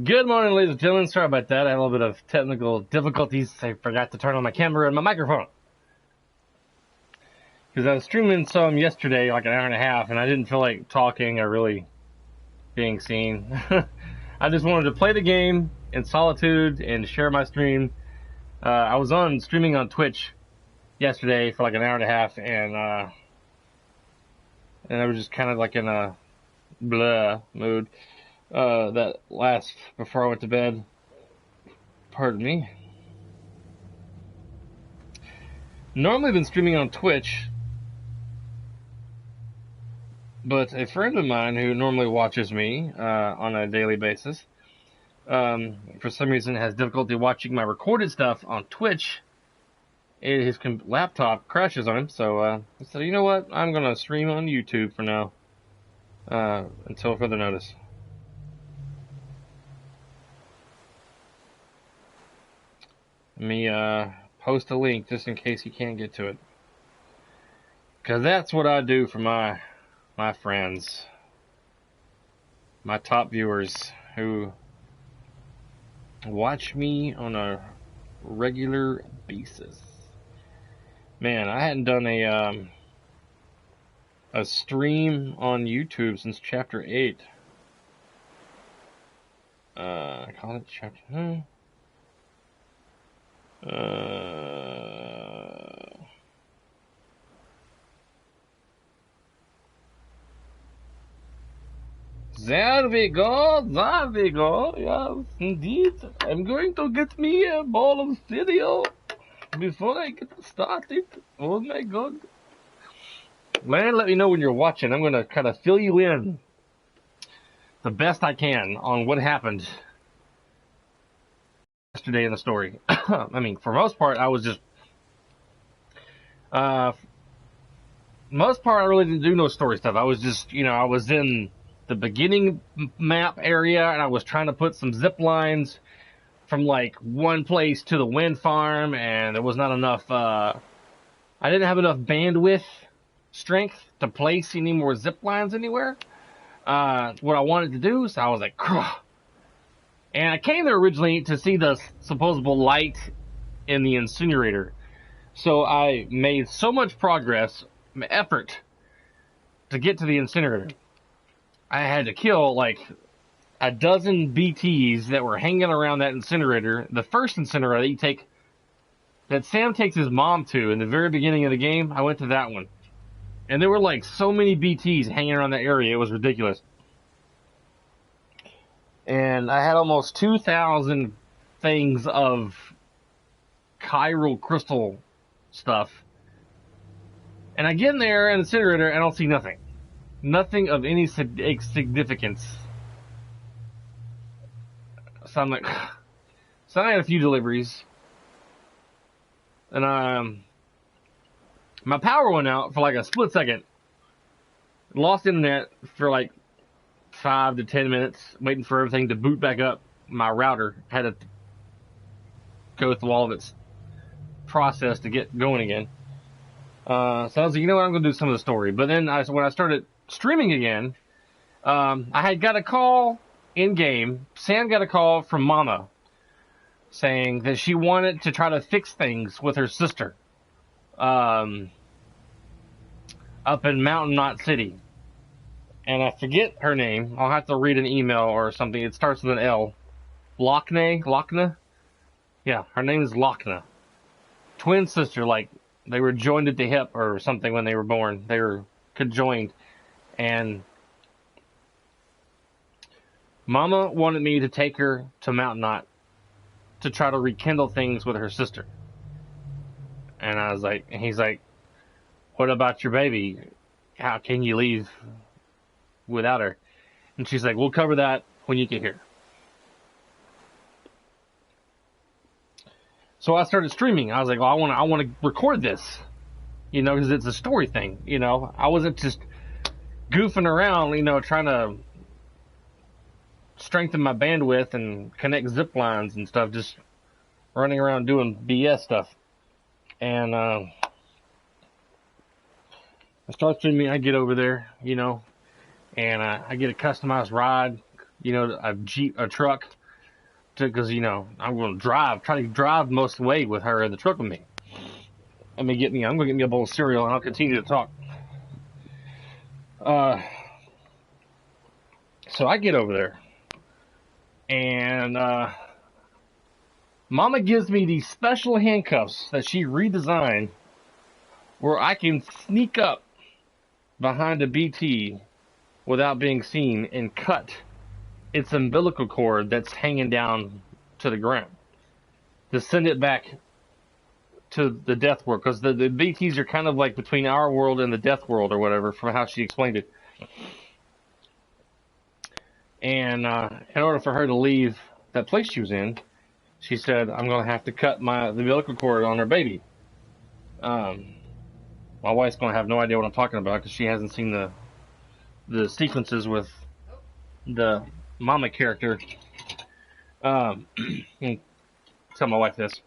Good morning, ladies and gentlemen. Sorry about that. I had a little bit of technical difficulties. I forgot to turn on my camera and my microphone. Because I was streaming some yesterday, like an hour and a half, and I didn't feel like talking or really being seen. I just wanted to play the game in solitude and share my stream. I was streaming on Twitch yesterday for like an hour and a half, and I was just kind of like in a blah mood. That last before I went to bed. Pardon me. Normally I've been streaming on Twitch, but a friend of mine who normally watches me on a daily basis, for some reason has difficulty watching my recorded stuff on Twitch. His laptop crashes on him, so I said, you know what, I'm going to stream on YouTube for now, until further notice. Let me post a link just in case you can't get to it. Because that's what I do for my friends. My top viewers who watch me on a regular basis. Man, I hadn't done a stream on YouTube since Chapter 8. I call it Chapter... There we go, yes, indeed. I'm going to get me a ball of cereal before I get started. Oh my god. Man, let me know when you're watching. I'm going to kind of fill you in the best I can on what happened yesterday in the story. I mean, for most part, I was just... most part, I really didn't do no story stuff. I was just, I was in the beginning map area, and I was trying to put some zip lines from, like, one place to the wind farm, and there was not enough, I didn't have enough bandwidth strength to place any more zip lines anywhere. What I wanted to do, so I was like, Craw. And I came there originally to see the supposable light in the incinerator. So I made so much progress, effort, to get to the incinerator. I had to kill like a dozen BTs that were hanging around that incinerator. The first incinerator that Sam takes his mom to in the very beginning of the game, I went to that one. And there were like so many BTs hanging around that area, it was ridiculous. And I had almost 2,000 things of chiral crystal stuff. And I get in there in the incinerator and I don't see nothing. Nothing of any significance. So I'm like... So I had a few deliveries. And my power went out for like a split second. Lost internet for like 5 to 10 minutes, waiting for everything to boot back up. My router had to go through all of its process to get going again. So I was like, you know what, I'm going to do some of the story. But then when I started streaming again, I had got a call in-game. Sam got a call from Mama saying that she wanted to try to fix things with her sister up in Mountain Knot City. And I forget her name. I'll have to read an email or something. It starts with an L. Lochna? Yeah, her name is Lochna. Twin sister, like, they were joined at the hip or something when they were born. They were conjoined. And Mama wanted me to take her to Mount Knot to try to rekindle things with her sister. And I was like, and he's like, what about your baby? How can you leave without her? And she's like, we'll cover that when you get here. So I started streaming. I was like, well, I want to record this, because it's a story thing, I wasn't just goofing around, trying to strengthen my bandwidth and connect zip lines and stuff, just running around doing BS stuff. And I start streaming, I get over there, and I get a customized ride, a Jeep, a truck because I'm going to try to drive most of the way with her in the truck with me. I'm going to get me a bowl of cereal, and I'll continue to talk. So I get over there, and Mama gives me these special handcuffs that she redesigned, where I can sneak up behind a BT without being seen and cut its umbilical cord that's hanging down to the ground to send it back to the death world, because the BTs are kind of like between our world and the death world or whatever, from how she explained it. And in order for her to leave that place she was in, she said, I'm going to have to cut the umbilical cord on her baby. My wife's going to have no idea what I'm talking about because she hasn't seen the sequences with the Mama character. Tell my wife this.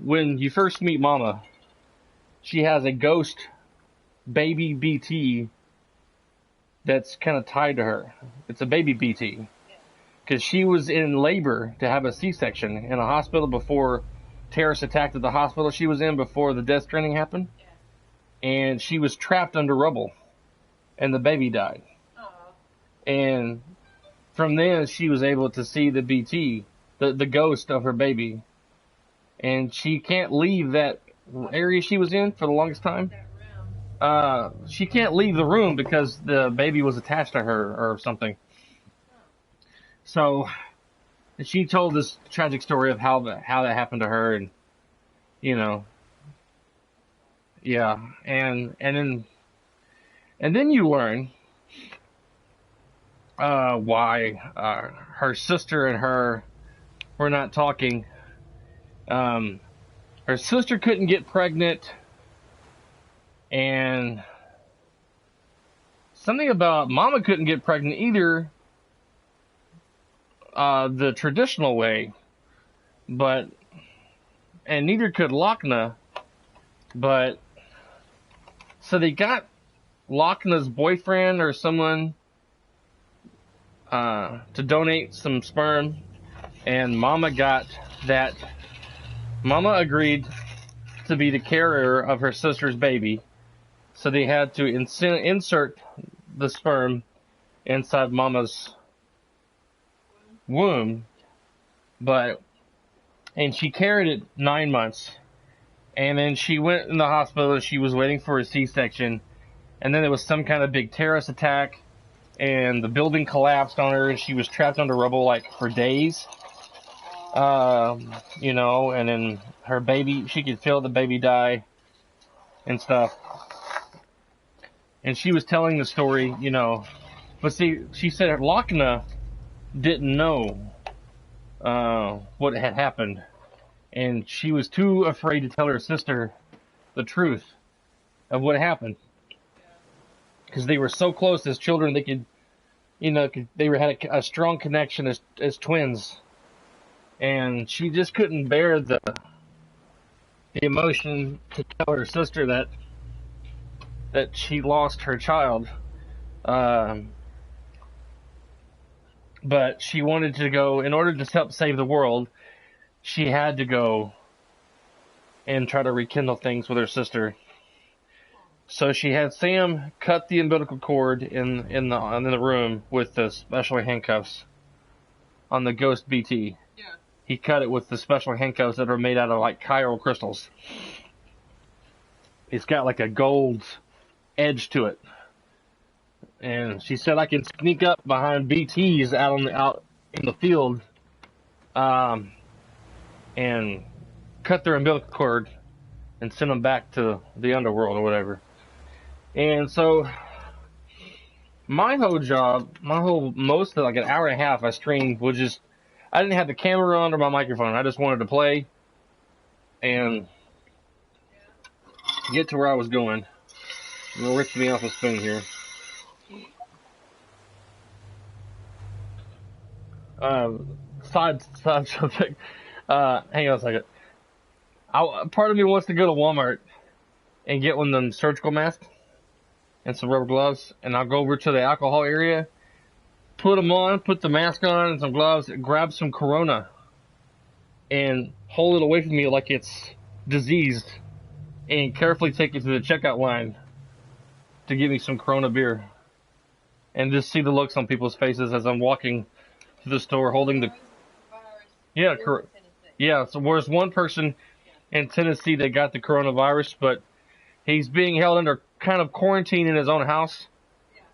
When you first meet Mama, she has a ghost baby BT that's kind of tied to her. It's a baby BT. Because she was in labor to have a C-section in a hospital before terrorists attacked at the hospital she was in before the Death Stranding happened. And she was trapped under rubble. And the baby died. Aww. And from then, she was able to see the BT, the ghost of her baby. And she can't leave that area she was in for the longest time. She can't leave the room because the baby was attached to her or something. So she told this tragic story of how that happened to her, and yeah, and then you learn why her sister and her were not talking. Her sister couldn't get pregnant, and something about Mama couldn't get pregnant either, the traditional way, and neither could Lochna, but so they got Lochna's boyfriend or someone to donate some sperm, and Mama agreed to be the carrier of her sister's baby, so they had to insert the sperm inside Mama's womb, and she carried it 9 months, and then she went in the hospital. She was waiting for a C-section, and then there was some kind of big terrorist attack, and the building collapsed on her, and she was trapped under rubble for days. And then her baby, she could feel the baby die and stuff. And she was telling the story, but see, she said Lochna didn't know what had happened, and she was too afraid to tell her sister the truth of what happened, because they were so close as children. They could, they had a strong connection as twins, and she just couldn't bear the emotion to tell her sister that she lost her child. But she wanted to go, in order to help save the world, she had to go and try to rekindle things with her sister. So she had Sam cut the umbilical cord in the room with the special handcuffs on the ghost BT. Yeah. He cut it with the special handcuffs that are made out of chiral crystals. It's got a gold edge to it. And she said I can sneak up behind BTs out in the field, and cut their umbilical cord and send them back to the underworld or whatever. And so my whole job, most of an hour and a half I streamed was just, I didn't have the camera on or my microphone. I just wanted to play and get to where I was going. You'll rip me off a spoon here. Side subject. Hang on a second. Part of me wants to go to Walmart and get one of them surgical masks and some rubber gloves, and I'll go over to the alcohol area put them on, put the mask on and some gloves, grab some Corona, and hold it away from me like it's diseased, and carefully take it to the checkout line to give me some Corona beer. And just see the looks on people's faces as I'm walking to the store holding the... Yeah, yeah, so there's one person in Tennessee that got the coronavirus, but he's being held under kind of quarantine in his own house.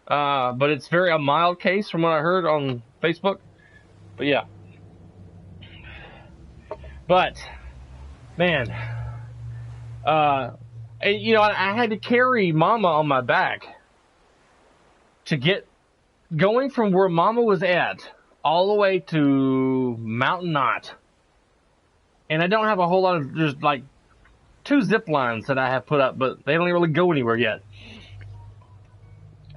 But it's a mild case from what I heard on Facebook. But yeah. But, man, you know, I had to carry Mama on my back to get going from where Mama was at all the way to Mountain Knot. And I don't have a whole lot of, there's like 2 zip lines that I have put up, but they don't really go anywhere yet.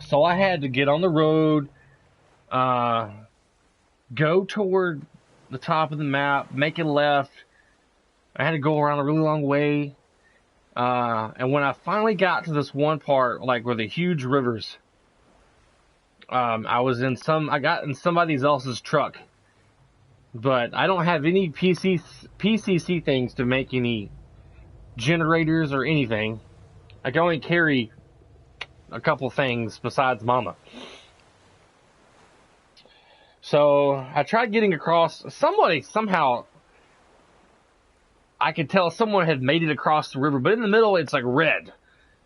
So I had to get on the road, go toward the top of the map, make a left. I had to go around a really long way. And when I finally got to this one part, like where the huge rivers, I got in somebody else's truck. But I don't have any PCC things to make any generators or anything. I can only carry a couple things besides Mama. So I tried getting across. Somehow, I could tell someone had made it across the river, but in the middle it's like red.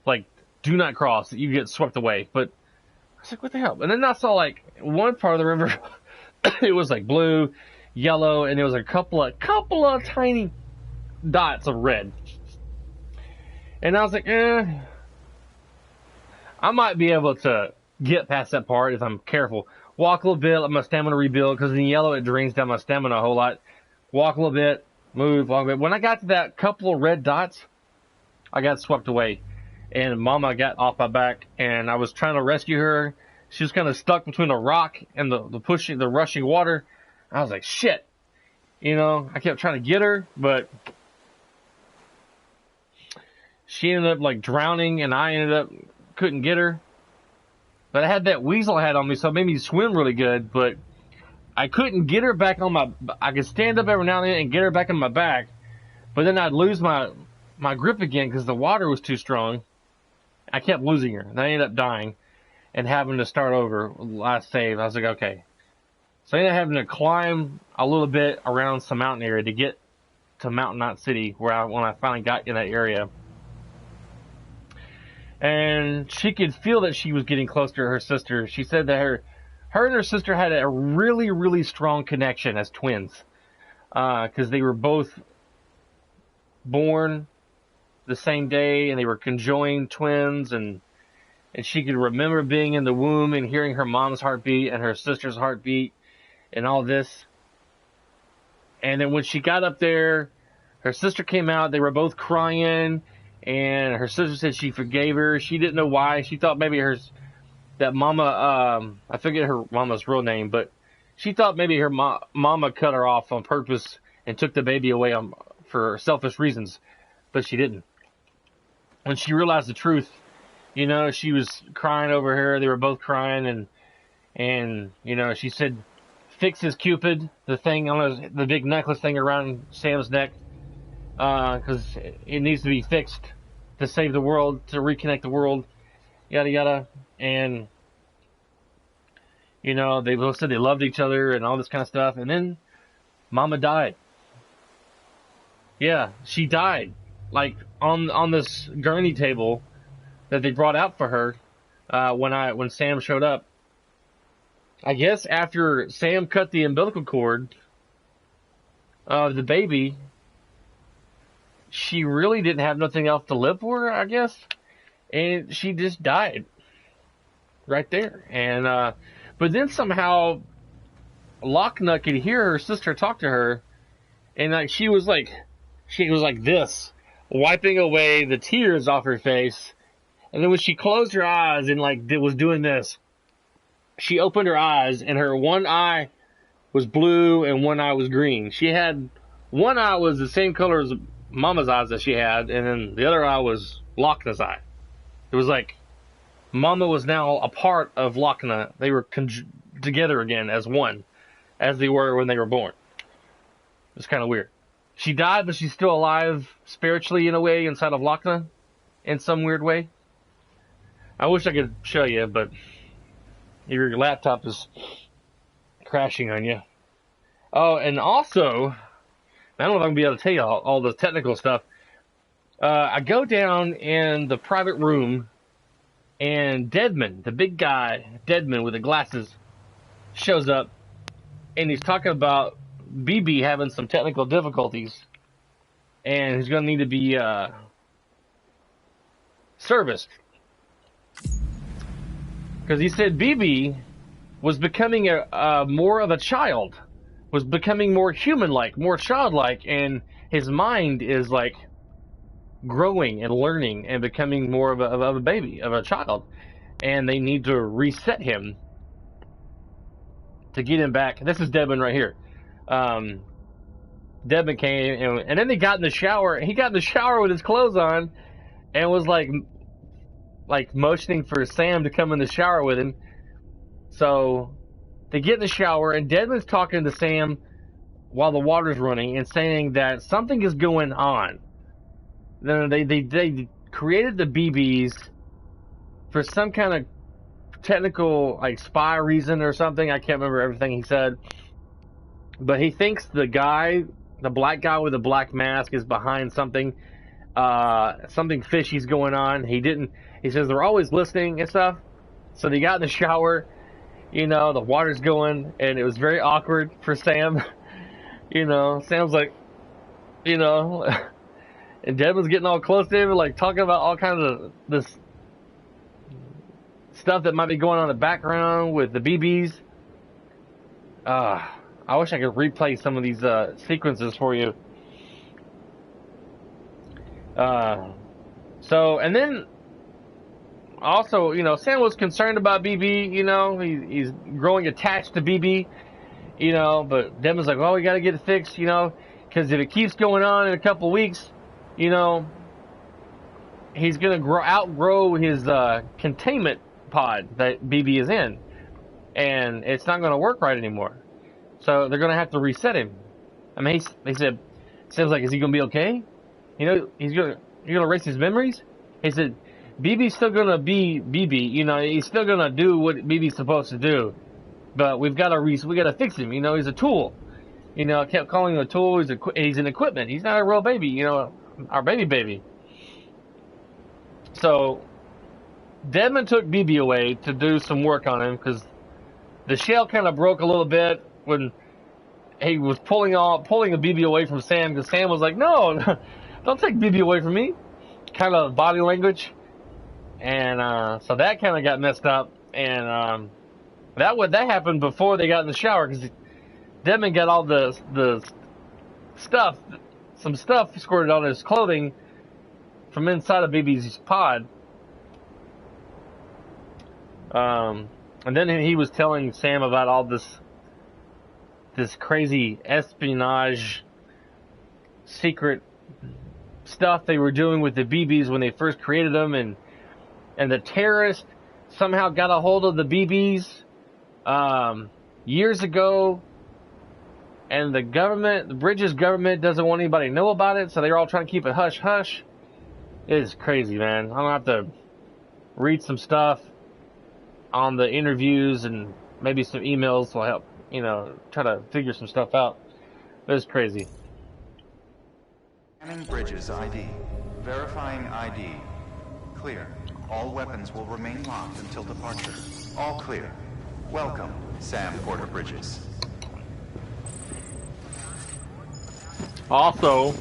Like, do not cross, you get swept away. But I was like, what the hell? And then I saw like one part of the river, it was like blue, yellow, and there was a couple of tiny dots of red. And I was like, I might be able to get past that part if I'm careful. Walk a little bit, let my stamina rebuild, because in yellow it drains down my stamina a whole lot. Walk a little bit, move, walk a bit. When I got to that couple of red dots, I got swept away. And Mama got off my back, and I was trying to rescue her. She was kind of stuck between a rock and the rushing water. I was like, shit. You know, I kept trying to get her, but she ended up like drowning, and I ended up couldn't get her. But I had that weasel hat on me, so it made me swim really good, but I couldn't get her back on I could stand up every now and then and get her back on my back, but then I'd lose my grip again because the water was too strong. I kept losing her, and I ended up dying and having to start over last save. I was like, okay. So I ended up having to climb a little bit around some mountain area to get to Mountain Knot City, when I finally got in that area. And she could feel that she was getting closer to her sister. She said that her and her sister had a really, really strong connection as twins. Because they were both born the same day, and they were conjoined twins, and she could remember being in the womb and hearing her mom's heartbeat and her sister's heartbeat and all this. And then when she got up there, her sister came out, they were both crying, and her sister said she forgave her. She didn't know why. She thought maybe that Mama, I forget her Mama's real name, but she thought maybe her Mama cut her off on purpose and took the baby away for selfish reasons, but she didn't. When she realized the truth, you know, she was crying over her. They were both crying, and you know, she said, "Fix his Cupid," the thing on the big necklace thing around Sam's neck, because it needs to be fixed to save the world, to reconnect the world, yada yada. And you know, they both said they loved each other and all this kind of stuff. And then Mama died. Yeah, she died, like on this gurney table that they brought out for her when Sam showed up. I guess after Sam cut the umbilical cord of the baby, she really didn't have nothing else to live for, I guess, and she just died right there. And but then somehow Lochna could hear her sister talk to her, and like she was like this, wiping away the tears off her face. And then when she closed her eyes and like was doing this, she opened her eyes, and her one eye was blue and one eye was green. She had one eye was the same color as Mama's eyes that she had, and then the other eye was Lochna's eye. It was like Mama was now a part of Lochna. They were together again as one, as they were when they were born. It's kind of weird. She died, but she's still alive spiritually in a way inside of Lochna, in some weird way. I wish I could show you, but your laptop is crashing on you. Oh, and also, I don't know if I'm going to be able to tell you all the technical stuff. I go down in the private room, and Deadman, the big guy, Deadman with the glasses, shows up, and he's talking about BB having some technical difficulties, and he's going to need to be serviced. Because he said BB was becoming more of a child, was becoming more human-like, more childlike, and his mind is like growing and learning and becoming more of a baby, of a child. And they need to reset him to get him back. This is Devin right here. Devin came, and then they got in the shower. He got in the shower with his clothes on and was like motioning for Sam to come in the shower with him. So they get in the shower, and Deadman's talking to Sam while the water's running and saying that something is going on. Then they created the BBs for some kind of technical like spy reason or something. I can't remember everything he said, but he thinks the black guy with the black mask is behind something. Something fishy's going on. He says they're always listening and stuff. So they got in the shower, the water's going, and it was very awkward for Sam. Sam's like, and Devin's getting all close to him, like talking about all kinds of this stuff that might be going on in the background with the BBs. I wish I could replay some of these sequences for you. And then also, Sam was concerned about BB, he's growing attached to BB, but Devin's like, well, we got to get it fixed, because if it keeps going on in a couple weeks, he's going to outgrow his containment pod that BB is in, and it's not going to work right anymore. So they're going to have to reset him. I mean, they said, Sam's like, is he going to be okay? You're going to erase his memories? He said, BB's still going to be BB. He's still going to do what BB's supposed to do. But we got to fix him. He's a tool. I kept calling him a tool. He's an equipment. He's not a real baby. Our baby. So Deadman took BB away to do some work on him because the shell kind of broke a little bit when he was pulling the BB away from Sam, because Sam was like, no, don't take BB away from me. Kind of body language. And so that kind of got messed up. And that happened before they got in the shower, because Deadman got all the stuff, some stuff squirted on his clothing from inside of BB's pod. And then he was telling Sam about all this crazy espionage, secret stuff they were doing with the BBs when they first created them, and the terrorists somehow got a hold of the BBs years ago, and the Bridges government doesn't want anybody to know about it, so they're all trying to keep it hush hush. It is crazy, man. I'm gonna have to read some stuff on the interviews and maybe some emails will help, try to figure some stuff out. It's crazy. Scanning Bridges ID. Verifying ID. Clear. All weapons will remain locked until departure. All clear. Welcome, Sam Porter Bridges. Also,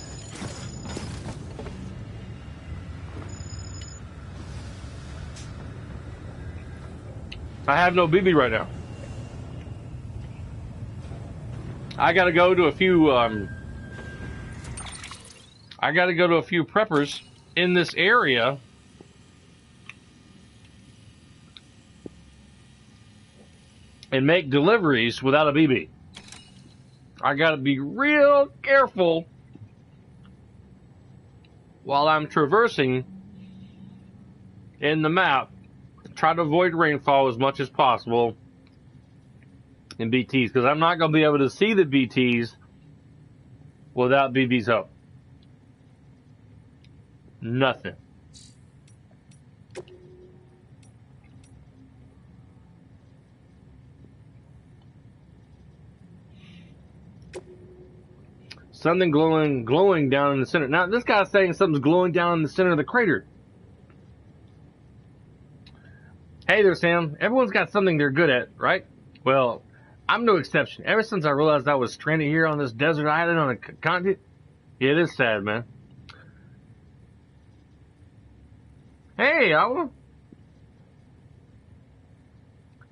I have no BB right now. I gotta go to a few preppers in this area and make deliveries without a BB. I gotta be real careful while I'm traversing in the map. Try to avoid rainfall as much as possible. and BTs, because I'm not going to be able to see the BTs without BB's help. Nothing. Something glowing down in the center. Now, this guy's saying something's glowing down in the center of the crater. Hey there, Sam. Everyone's got something they're good at, right? Well, I'm no exception. Ever since I realized I was stranded here on this desert island on a continent, yeah, it is sad, man. Hey, Alva.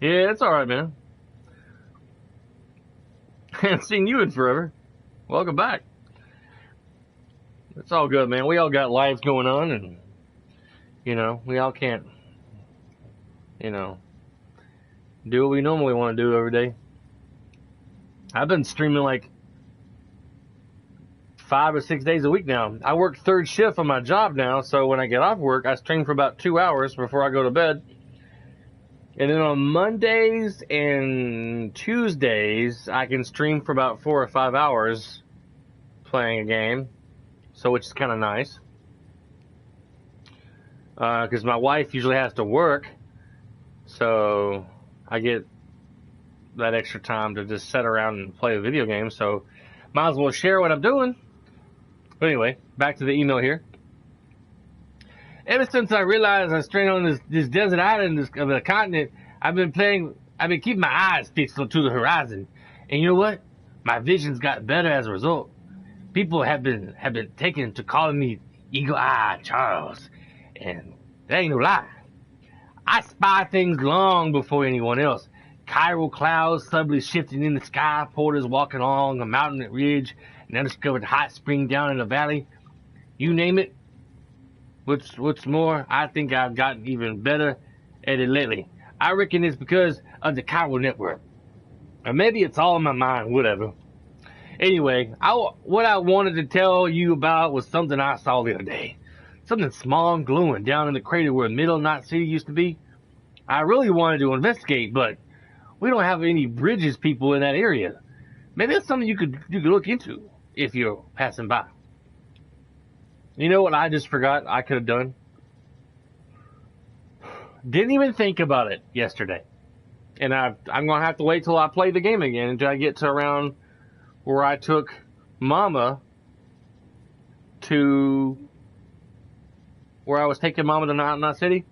Yeah, it's alright, man. Haven't seen you in forever. Welcome back. It's all good, man. We all got lives going on, and, you know, we all can't, you know, do what we normally want to do every day. I've been streaming like 5 or 6 days a week now. I work third shift on my job now, so when I get off work, I stream for about 2 hours before I go to bed. And then on Mondays and Tuesdays, I can stream for about 4 or 5 hours playing a game, so which is kind of nice. Because my wife usually has to work, so I get that extra time to just sit around and play a video game, so might as well share what I'm doing. But anyway, back to the email here. Ever since I realized I was stranded on this desert island of the continent, I've been keeping my eyes fixed to the horizon. And you know what? My vision's got better as a result. People have been taken to calling me Eagle Eye Charles. And that ain't no lie. I spy things long before anyone else. Chiral clouds suddenly shifting in the sky, porters walking along a mountain ridge, an undiscovered hot spring down in the valley. You name it. What's more, I think I've gotten even better at it lately. I reckon it's because of the chiral network. Or maybe it's all in my mind, whatever. Anyway, what I wanted to tell you about was something I saw the other day. Something small and glowing down in the crater where Middle Knot City used to be. I really wanted to investigate, but we don't have any bridges people in that area. Maybe that's something you could look into if you're passing by. You know what I just forgot I could have done? Didn't even think about it yesterday. And I'm going to have to wait till I play the game again until I get to around where I took Mama to where I was taking Mama to Knot City.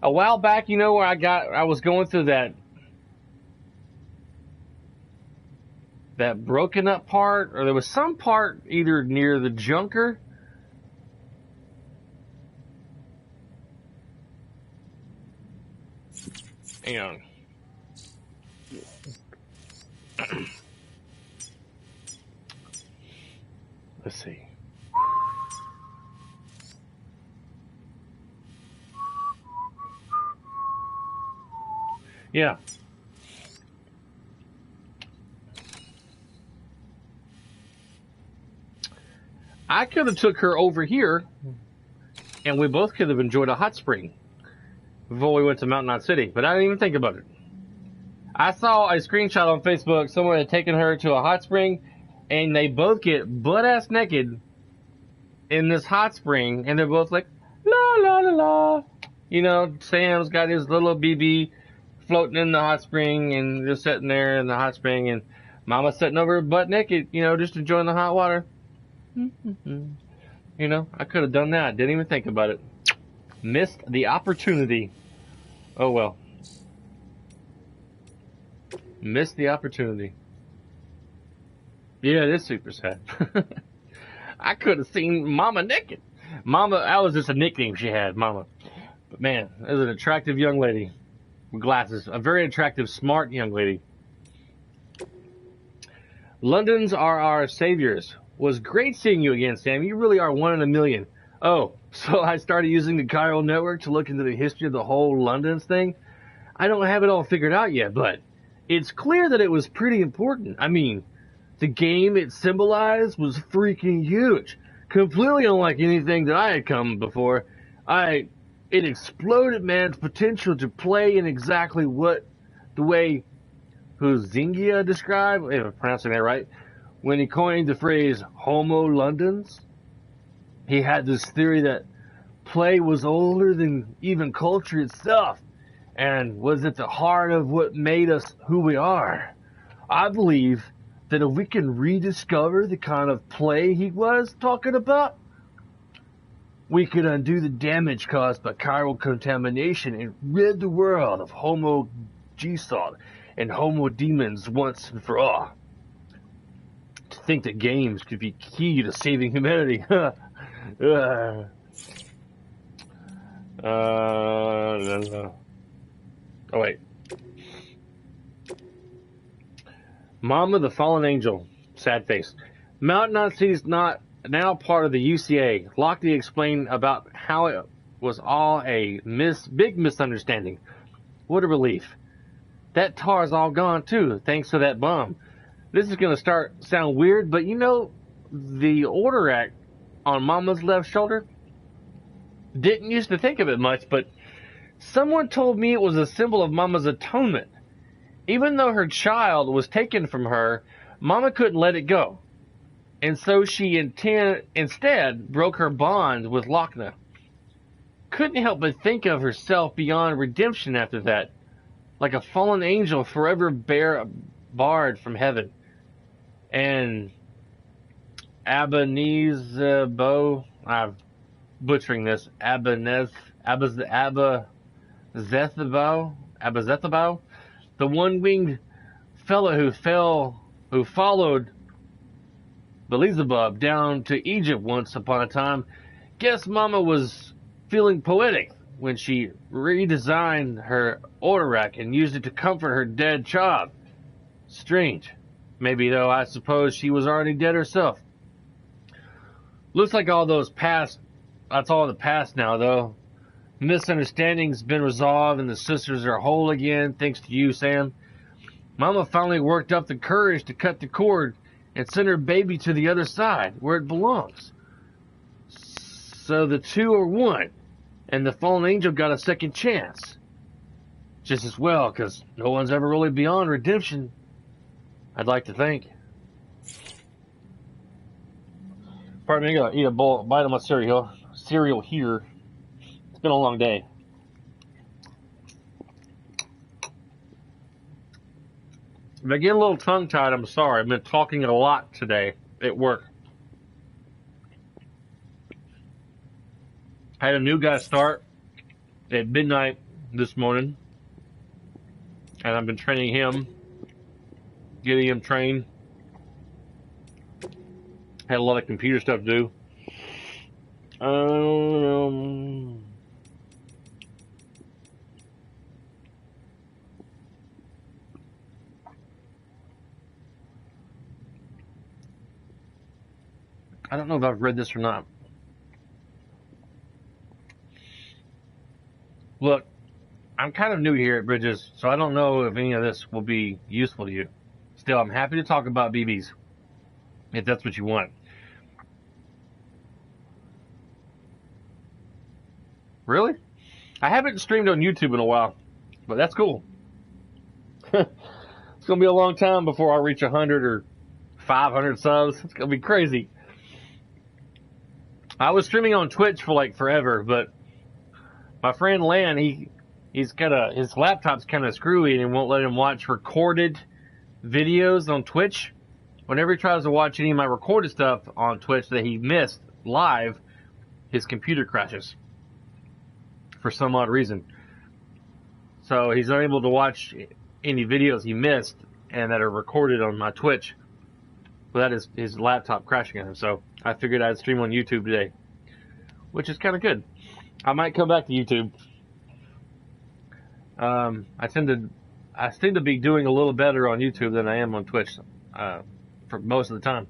A while back, you know, where I was going through that broken up part, or there was some part either near the Junker. Hang on. Let's see. Yeah. I could have took her over here, and we both could have enjoyed a hot spring before we went to Mountain Knot City, but I didn't even think about it. I saw a screenshot on Facebook, someone had taken her to a hot spring, and they both get butt-ass naked in this hot spring, and they're both like, la, la, la, la. You know, Sam's got his little BB floating in the hot spring, and just sitting there in the hot spring, and Mama's sitting over butt naked, you know, just enjoying the hot water. You know, I could have done that. Didn't even think about it. Missed the opportunity. Oh well. Missed the opportunity. Yeah, it is super sad. I could have seen Mama naked. Mama, that was just a nickname she had, Mama. But man, that was an attractive young lady with glasses. A very attractive, smart young lady. Londons are our saviors. Was great seeing you again, Sam. You really are one in a million. Oh, so I started using the chiral network to look into the history of the whole London's thing. I don't have it all figured out yet, but it's clear that it was pretty important. I mean, the game it symbolized was freaking huge. Completely unlike anything that I had come before. It exploded man's potential to play in exactly what The way Huizinga described, if I'm pronouncing that right, when he coined the phrase Homo Londons, he had this theory that play was older than even culture itself and was at the heart of what made us who we are. I believe that if we can rediscover the kind of play he was talking about, we could undo the damage caused by chiral contamination and rid the world of Homo Gesalt and Homo demons once and for all. To think that games could be key to saving humanity. Oh wait. Mama the Fallen Angel. Sad face. Mount Nazi is not now part of the UCA. Lockney explained about how it was all a big misunderstanding. What a relief. That tar's all gone too, thanks to that bomb. This is going to sound weird, but you know, the order act on Mama's left shoulder? Didn't used to think of it much, but someone told me it was a symbol of Mama's atonement. Even though her child was taken from her, Mama couldn't let it go. And so she instead broke her bond with Lochna. Couldn't help but think of herself beyond redemption after that, like a fallen angel forever barred from heaven. And Abba-Zethabo, I'm butchering this, Abba-Zethabo, the one-winged fellow who followed Beelzebub down to Egypt once upon a time. Guess Mama was feeling poetic when she redesigned her order rack and used it to comfort her dead child. Strange. Maybe, though, I suppose she was already dead herself. Looks like that's all in the past now, though. Misunderstanding's been resolved and the sisters are whole again, thanks to you, Sam. Mama finally worked up the courage to cut the cord and send her baby to the other side, where it belongs. So the two are one, and the fallen angel got a second chance. Just as well, because no one's ever really beyond redemption, I'd like to think. Pardon me, I gotta eat a bite of my cereal here. It's been a long day. If I get a little tongue-tied, I'm sorry. I've been talking a lot today at work. I had a new guy start at midnight this morning, and I've been training him, getting him trained. Had a lot of computer stuff to do. I don't know if I've read this or not. Look, I'm kind of new here at Bridges, so I don't know if any of this will be useful to you. Still, I'm happy to talk about BBs, if that's what you want. Really? I haven't streamed on YouTube in a while, but that's cool. It's going to be a long time before I reach 100 or 500 subs. It's going to be crazy. I was streaming on Twitch for like forever, but my friend Lan, his laptop's kind of screwy and it won't let him watch recorded videos on Twitch. Whenever he tries to watch any of my recorded stuff on Twitch that he missed live, his computer crashes for some odd reason. So he's unable to watch any videos he missed and that are recorded on my Twitch without his laptop crashing on him. So I figured I'd stream on YouTube today, which is kind of good. I might come back to YouTube. I seem to be doing a little better on YouTube than I am on Twitch for most of the time.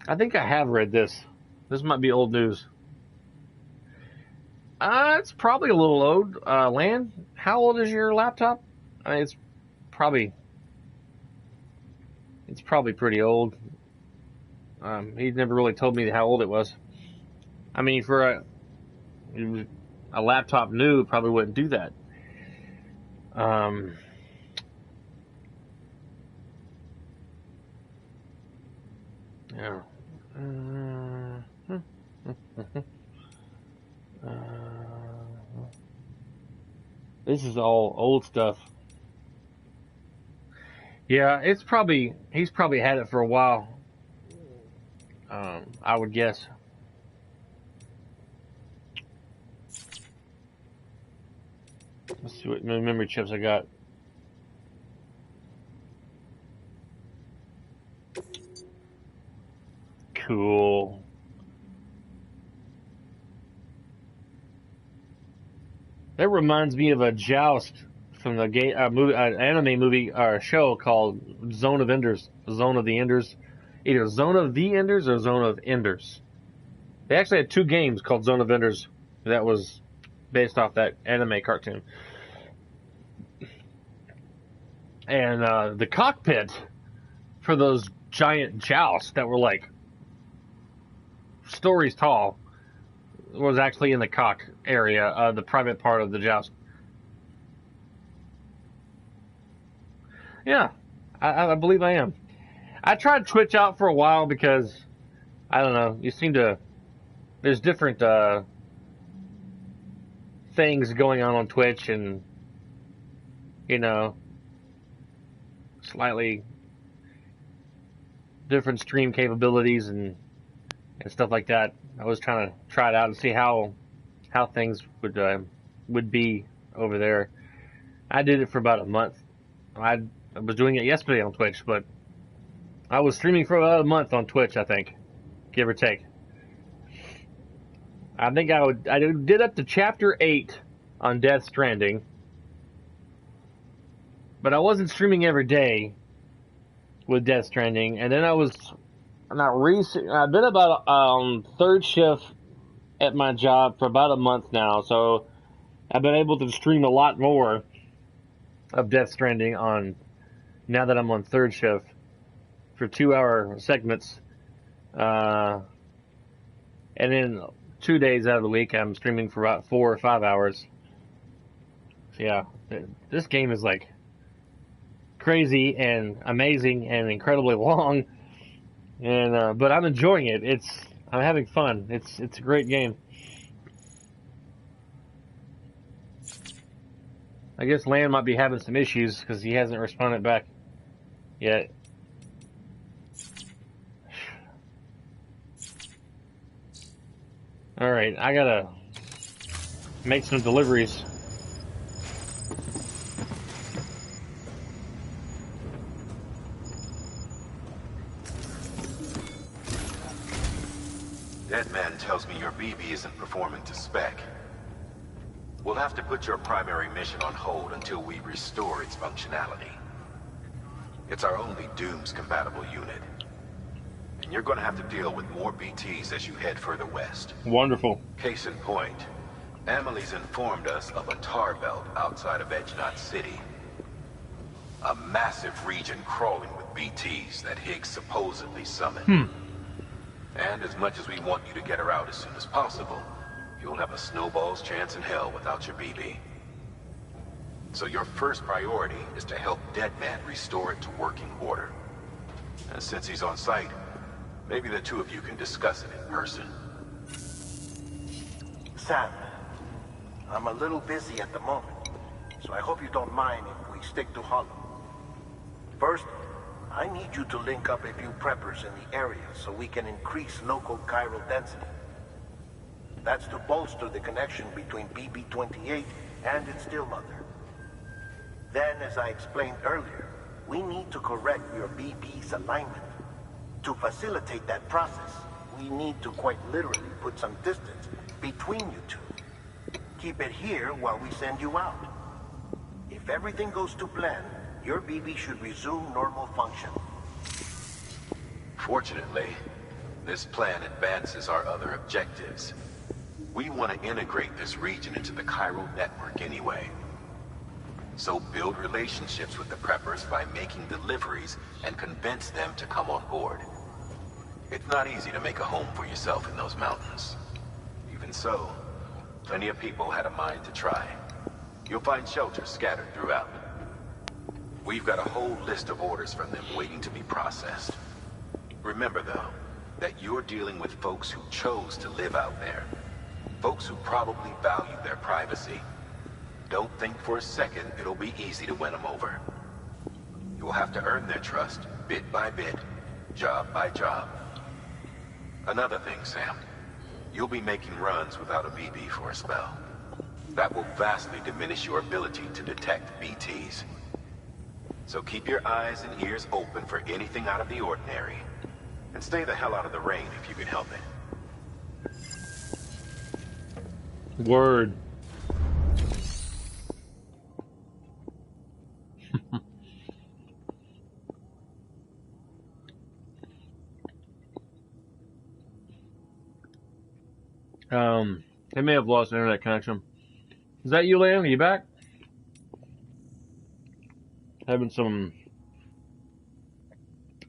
I think I have read this. This might be old news. It's probably a little old. Lan, how old is your laptop? I mean, it's probably pretty old. He never really told me how old it was. I mean, for a laptop new, it probably wouldn't do that. Um, yeah. Uh, this is all old stuff. Yeah, he's probably had it for a while. I would guess. Let's see what memory chips I got. Cool. That reminds me of a joust from the anime movie or show called Zone of Enders. Zone of the Enders. Either Zone of the Enders or Zone of Enders. They actually had two games called Zone of Enders that was based off that anime cartoon. And the cockpit for those giant jousts that were like stories tall was actually in the cock area, the private part of the joust. Yeah, I believe I am. I tried Twitch out for a while because, I don't know, there's different things going on Twitch and, slightly different stream capabilities and stuff like that. I was trying to try it out and see how things would be over there. I did it for about a month. I was doing it yesterday on Twitch, but I was streaming for about a month on Twitch, I think, give or take. I think I did up to chapter 8 on Death Stranding, but I wasn't streaming every day with Death Stranding, and then I've been about third shift at my job for about a month now, so I've been able to stream a lot more of Death Stranding now that I'm on third shift for 2-hour segments, and then 2 days out of the week I'm streaming for about 4 or 5 hours. So yeah, this game is like crazy and amazing and incredibly long, and but I'm enjoying it. I'm having fun. It's a great game. I guess Land might be having some issues because he hasn't responded back yet. Alright, I gotta make some deliveries. Deadman tells me your BB isn't performing to spec. We'll have to put your primary mission on hold until we restore its functionality. It's our only Dooms-compatible unit. And you're going to have to deal with more BTs as you head further west. Wonderful. Case in point, Emily's informed us of a tar belt outside of Edge Knot City. A massive region crawling with BTs that Higgs supposedly summoned. And as much as we want you to get her out as soon as possible, you'll have a snowball's chance in hell without your BB. So your first priority is to help Deadman restore it to working order. And since he's on site, maybe the two of you can discuss it in person. Sam, I'm a little busy at the moment, so I hope you don't mind if we stick to Hollow. First, I need you to link up a few preppers in the area so we can increase local chiral density. That's to bolster the connection between BB-28 and its still mother. Then, as I explained earlier, we need to correct your BB's alignment. To facilitate that process, we need to quite literally put some distance between you two. Keep it here while we send you out. If everything goes to plan, your BB should resume normal function. Fortunately, this plan advances our other objectives. We want to integrate this region into the chiral network anyway. So build relationships with the preppers by making deliveries and convince them to come on board. It's not easy to make a home for yourself in those mountains. Even so, plenty of people had a mind to try. You'll find shelters scattered throughout. We've got a whole list of orders from them waiting to be processed. Remember, though, that you're dealing with folks who chose to live out there. Folks who probably value their privacy. Don't think for a second it'll be easy to win them over. You'll have to earn their trust, bit by bit, job by job. Another thing, Sam. You'll be making runs without a BB for a spell. That will vastly diminish your ability to detect BTs. So keep your eyes and ears open for anything out of the ordinary. And stay the hell out of the rain if you can help it. Word. They may have lost internet connection. Is that you, Liam? Are you back? Having some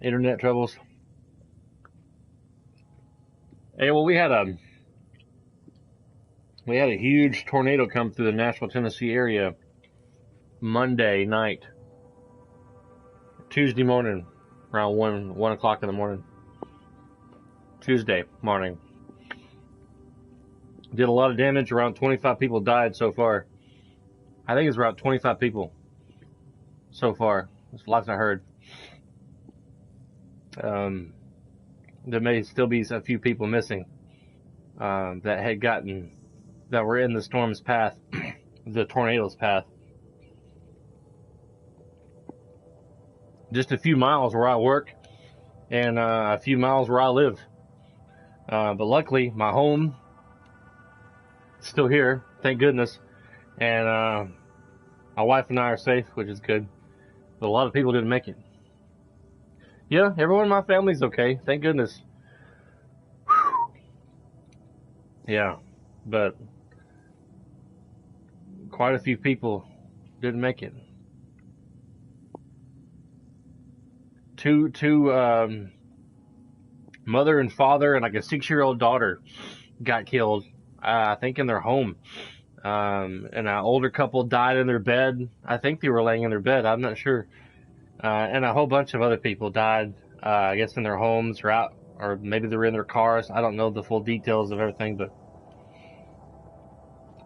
internet troubles. Hey, well, we had a huge tornado come through the Nashville, Tennessee area Monday night, Tuesday morning, around 1 o'clock in the morning. Tuesday morning. Did a lot of damage. Around 25 people died so far. I think it's around 25 people so far. That's the last I heard. There may still be a few people missing that were in the storm's path, the tornado's path. Just a few miles where I work and a few miles where I live. But luckily, my home is still here, thank goodness. And my wife and I are safe, which is good. But a lot of people didn't make it. Yeah, everyone in my family's okay, thank goodness. Whew. Yeah, but quite a few people didn't make it. Two mother and father and like a 6-year-old daughter got killed, I think in their home. And an older couple died in their bed. I think they were laying in their bed, I'm not sure. And a whole bunch of other people died, I guess in their homes or out, or maybe they were in their cars. I don't know the full details of everything, but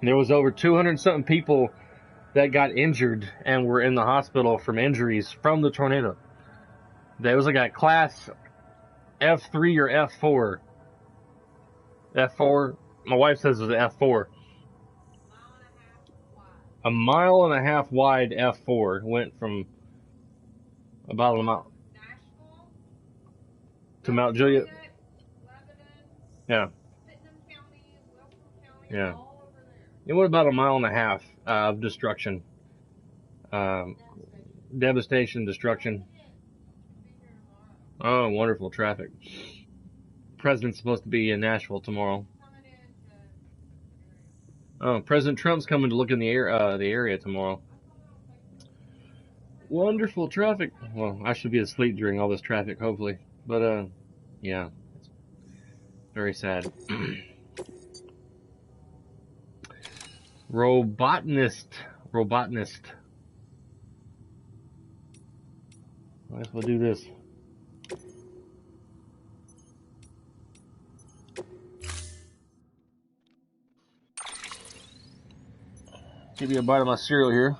there was over 200 something people that got injured and were in the hospital from injuries from the tornado. There was like a class F3 or F4. F4, my wife says it was an F4. A mile and a half wide F4 went from about a mile to Mount Juliet. Yeah. Yeah. It went about a mile and a half of destruction. Devastation, destruction. Oh, wonderful traffic. President's supposed to be in Nashville tomorrow. Oh, President Trump's coming to look in the area tomorrow. Wonderful traffic. Well, I should be asleep during all this traffic, hopefully. But, yeah. It's very sad. Robotnist. I guess we'll do this. Give you a bite of my cereal here.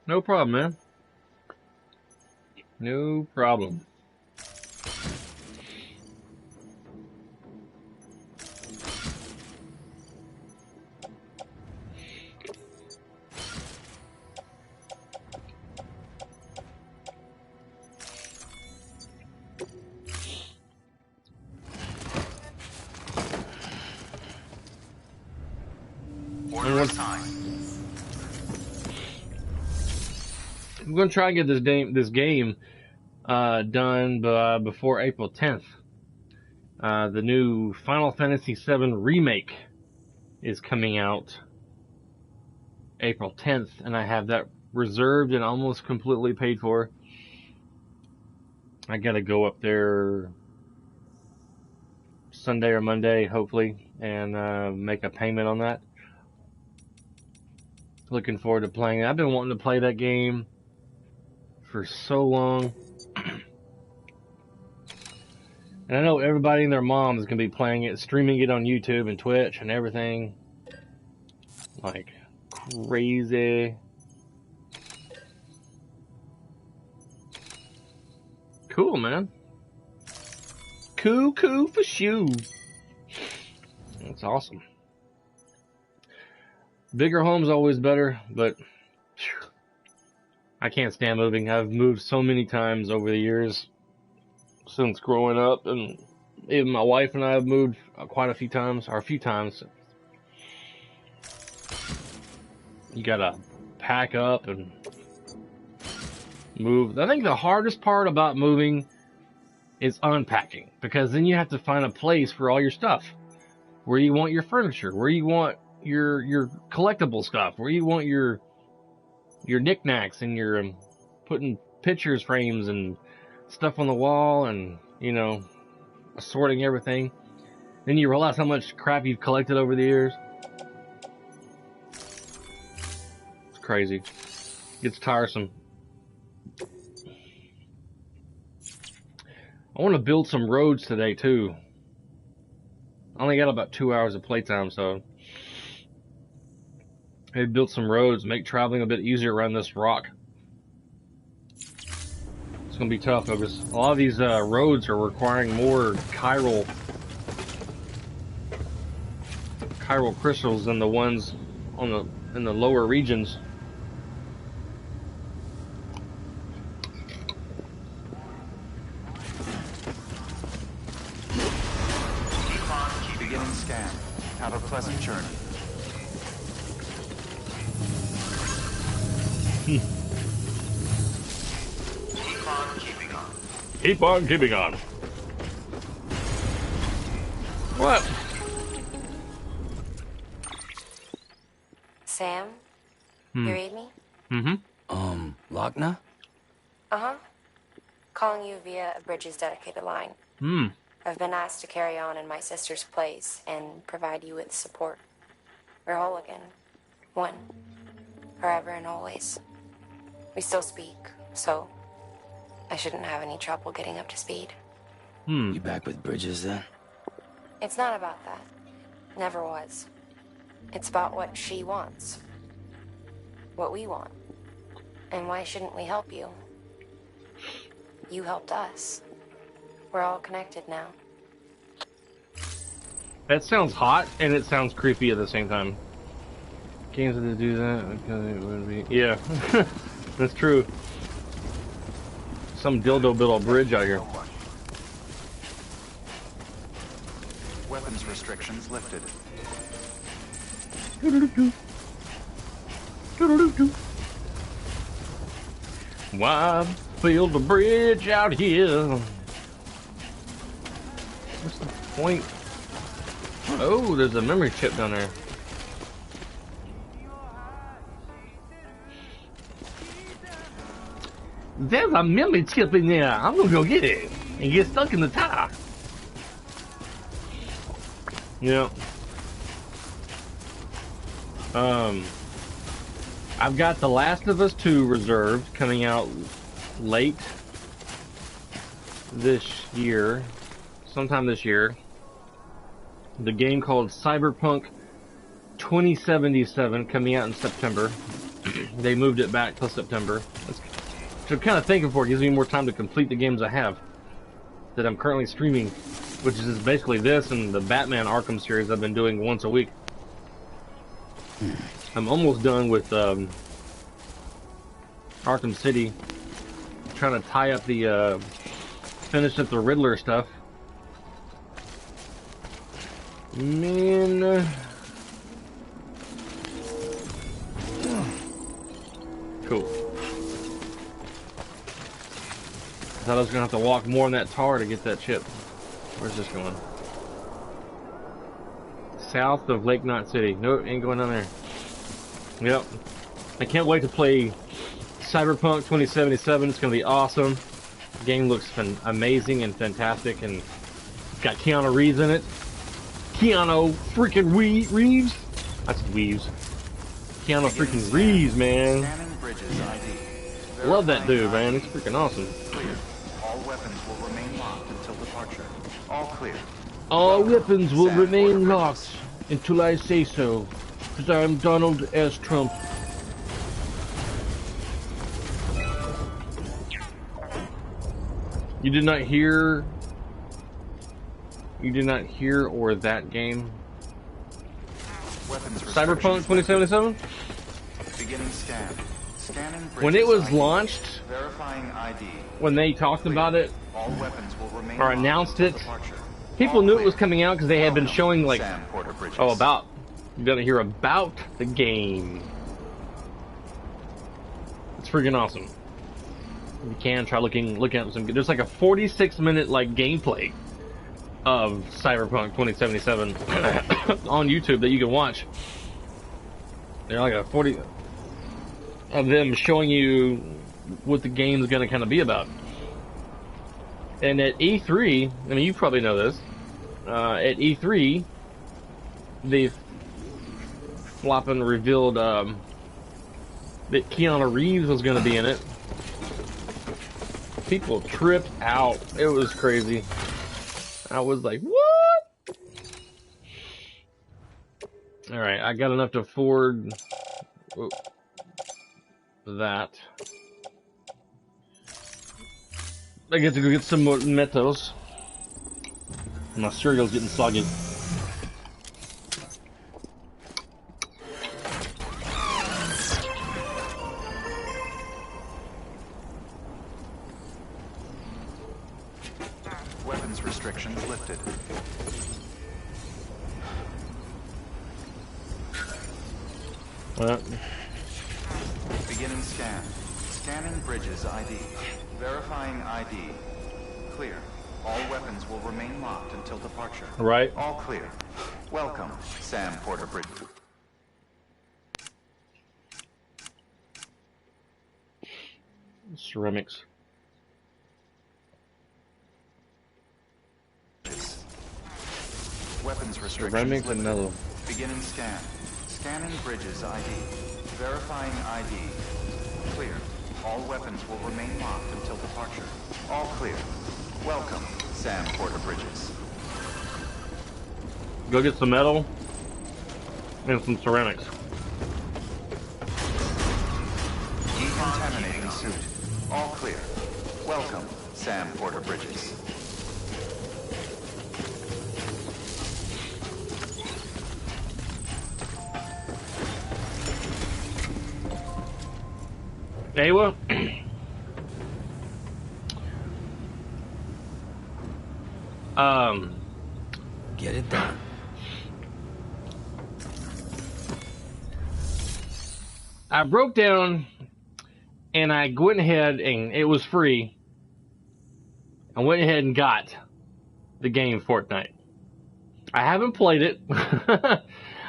No problem, man. No problem. Order assigned. I'm gonna try and get this game done before April 10th. The new Final Fantasy VII Remake is coming out April 10th, and I have that reserved and almost completely paid for. I gotta go up there Sunday or Monday, hopefully, and make a payment on that. Looking forward to playing it. I've been wanting to play that game for so long. And I know everybody and their mom is going to be playing it, streaming it on YouTube and Twitch and everything. Like, crazy. Cool, man. Cool for shoe. That's awesome. Bigger home's always better, but phew, I can't stand moving. I've moved so many times over the years since growing up, and even my wife and I have moved quite a few times, or a few times. You gotta pack up and move. I think the hardest part about moving is unpacking, because then you have to find a place for all your stuff. Where you want your furniture, where you want your collectible stuff, where you want your knickknacks and your putting pictures frames and stuff on the wall, and you know, assorting everything. Then you realize how much crap you've collected over the years. It's crazy. Gets tiresome. I want to build some roads today too. I only got about 2 hours of playtime, so maybe build some roads, make traveling a bit easier around this rock. It's gonna be tough because a lot of these roads are requiring more chiral crystals than the ones in the lower regions. Beginning scan. Have a pleasant journey. Keep on keeping on. Keep on keeping on. What? Sam? You read me? Lochna? Uh-huh. Calling you via a Bridges dedicated line. I've been asked to carry on in my sister's place and provide you with support. We're whole again. One. Forever and always. We still speak, so I shouldn't have any trouble getting up to speed. You back with Bridges then? It's not about that. Never was. It's about what she wants. What we want. And why shouldn't we help you? You helped us. We're all connected now. That sounds hot and it sounds creepy at the same time. Games that do that because it would be, yeah, that's true. Some dildo built a bridge out here. Weapons restrictions lifted. Why build a bridge out here? What's the point? Oh, there's a memory chip down there. There's a memory chip in there. I'm gonna go get it and get stuck in the tire. Yeah. I've got The Last of Us 2 reserved, coming out late this year, sometime this year. The game called Cyberpunk 2077 coming out in September. They moved it back till September. Which I'm kind of thankful for. It gives me more time to complete the games I have that I'm currently streaming, which is basically this and the Batman Arkham series I've been doing once a week. I'm almost done with Arkham City. Trying to tie up the finish up the Riddler stuff. Man, cool. thought I was gonna have to walk more on that tar to get that chip. Where's this going? South of Lake Knot City. Nope, ain't going down there. Yep. I can't wait to play Cyberpunk 2077. It's gonna be awesome. The game looks amazing and fantastic, and it's got Keanu Reeves in it. Keanu freaking Reeves. That's Weaves. Keanu freaking Reeves, man. Love that dude, man. He's freaking awesome. Clear. All weapons will remain locked until departure. All clear. All weapons will remain locked until I say so, because I'm Donald S. Trump. You did not hear or that game? Cyberpunk 2077? Beginning scan. Scanning When it was ID. launched, Verifying ID. when they talked about it, All weapons will remain or locked announced until it, departure. people All knew it was clear. coming out because they had been Welcome, showing, like, Sam Porter Bridges. you're gonna hear about the game. It's freaking awesome. If you can, try looking at some. There's like a 46-minute like gameplay of Cyberpunk 2077 on YouTube that you can watch. They're like a 40 of them showing you what the game's gonna kind of be about. And at E3, I mean, you probably know this. At E3, they flopping revealed that Keanu Reeves was going to be in it. People tripped out. It was crazy. I was like, what? Alright, I got enough to afford that. I get to go get some more Mentos. My cereal's getting soggy. Weapons restrictions lifted. What? Beginning scan. Scanning Bridges ID. Verifying ID. Clear. All weapons will remain locked until departure. Right. All clear. Welcome, Sam Porter Bridges. Ceramics. Weapons restrictions Ceramics lifted. and metal. Beginning scan. Scanning Bridges ID. Verifying ID. Clear. All weapons will remain locked until departure. All clear. Welcome, Sam Porter Bridges. Go get some metal and some ceramics. Decontaminating suit. All clear. Welcome, Sam Porter Bridges. Aywa. Get it done. I broke down and I went ahead and it was free. I went ahead and got the game Fortnite. I haven't played it.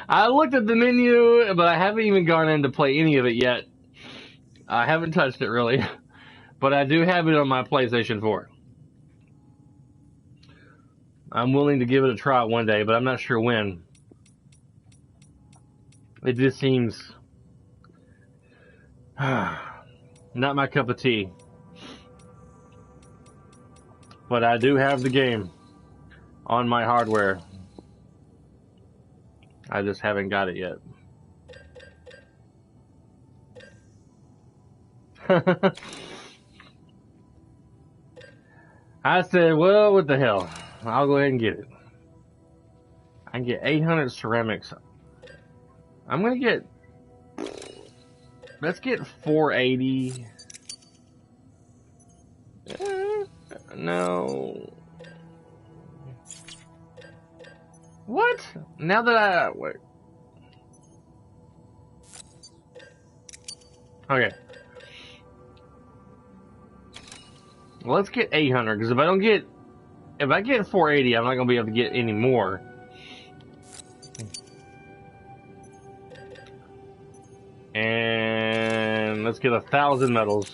I looked at the menu, but I haven't even gone in to play any of it yet. I haven't touched it really, but I do have it on my PlayStation 4. I'm willing to give it a try one day, but I'm not sure when. It just seems not my cup of tea. But I do have the game on my hardware. I just haven't got it yet. I said, well, what the hell? I'll go ahead and get it. I can get 800 ceramics. I'm gonna get... Let's get 480. No. What? Now that I... Wait. Okay. let's get 800, because if I get 480, I'm not going to be able to get any more. And let's get 1,000 medals.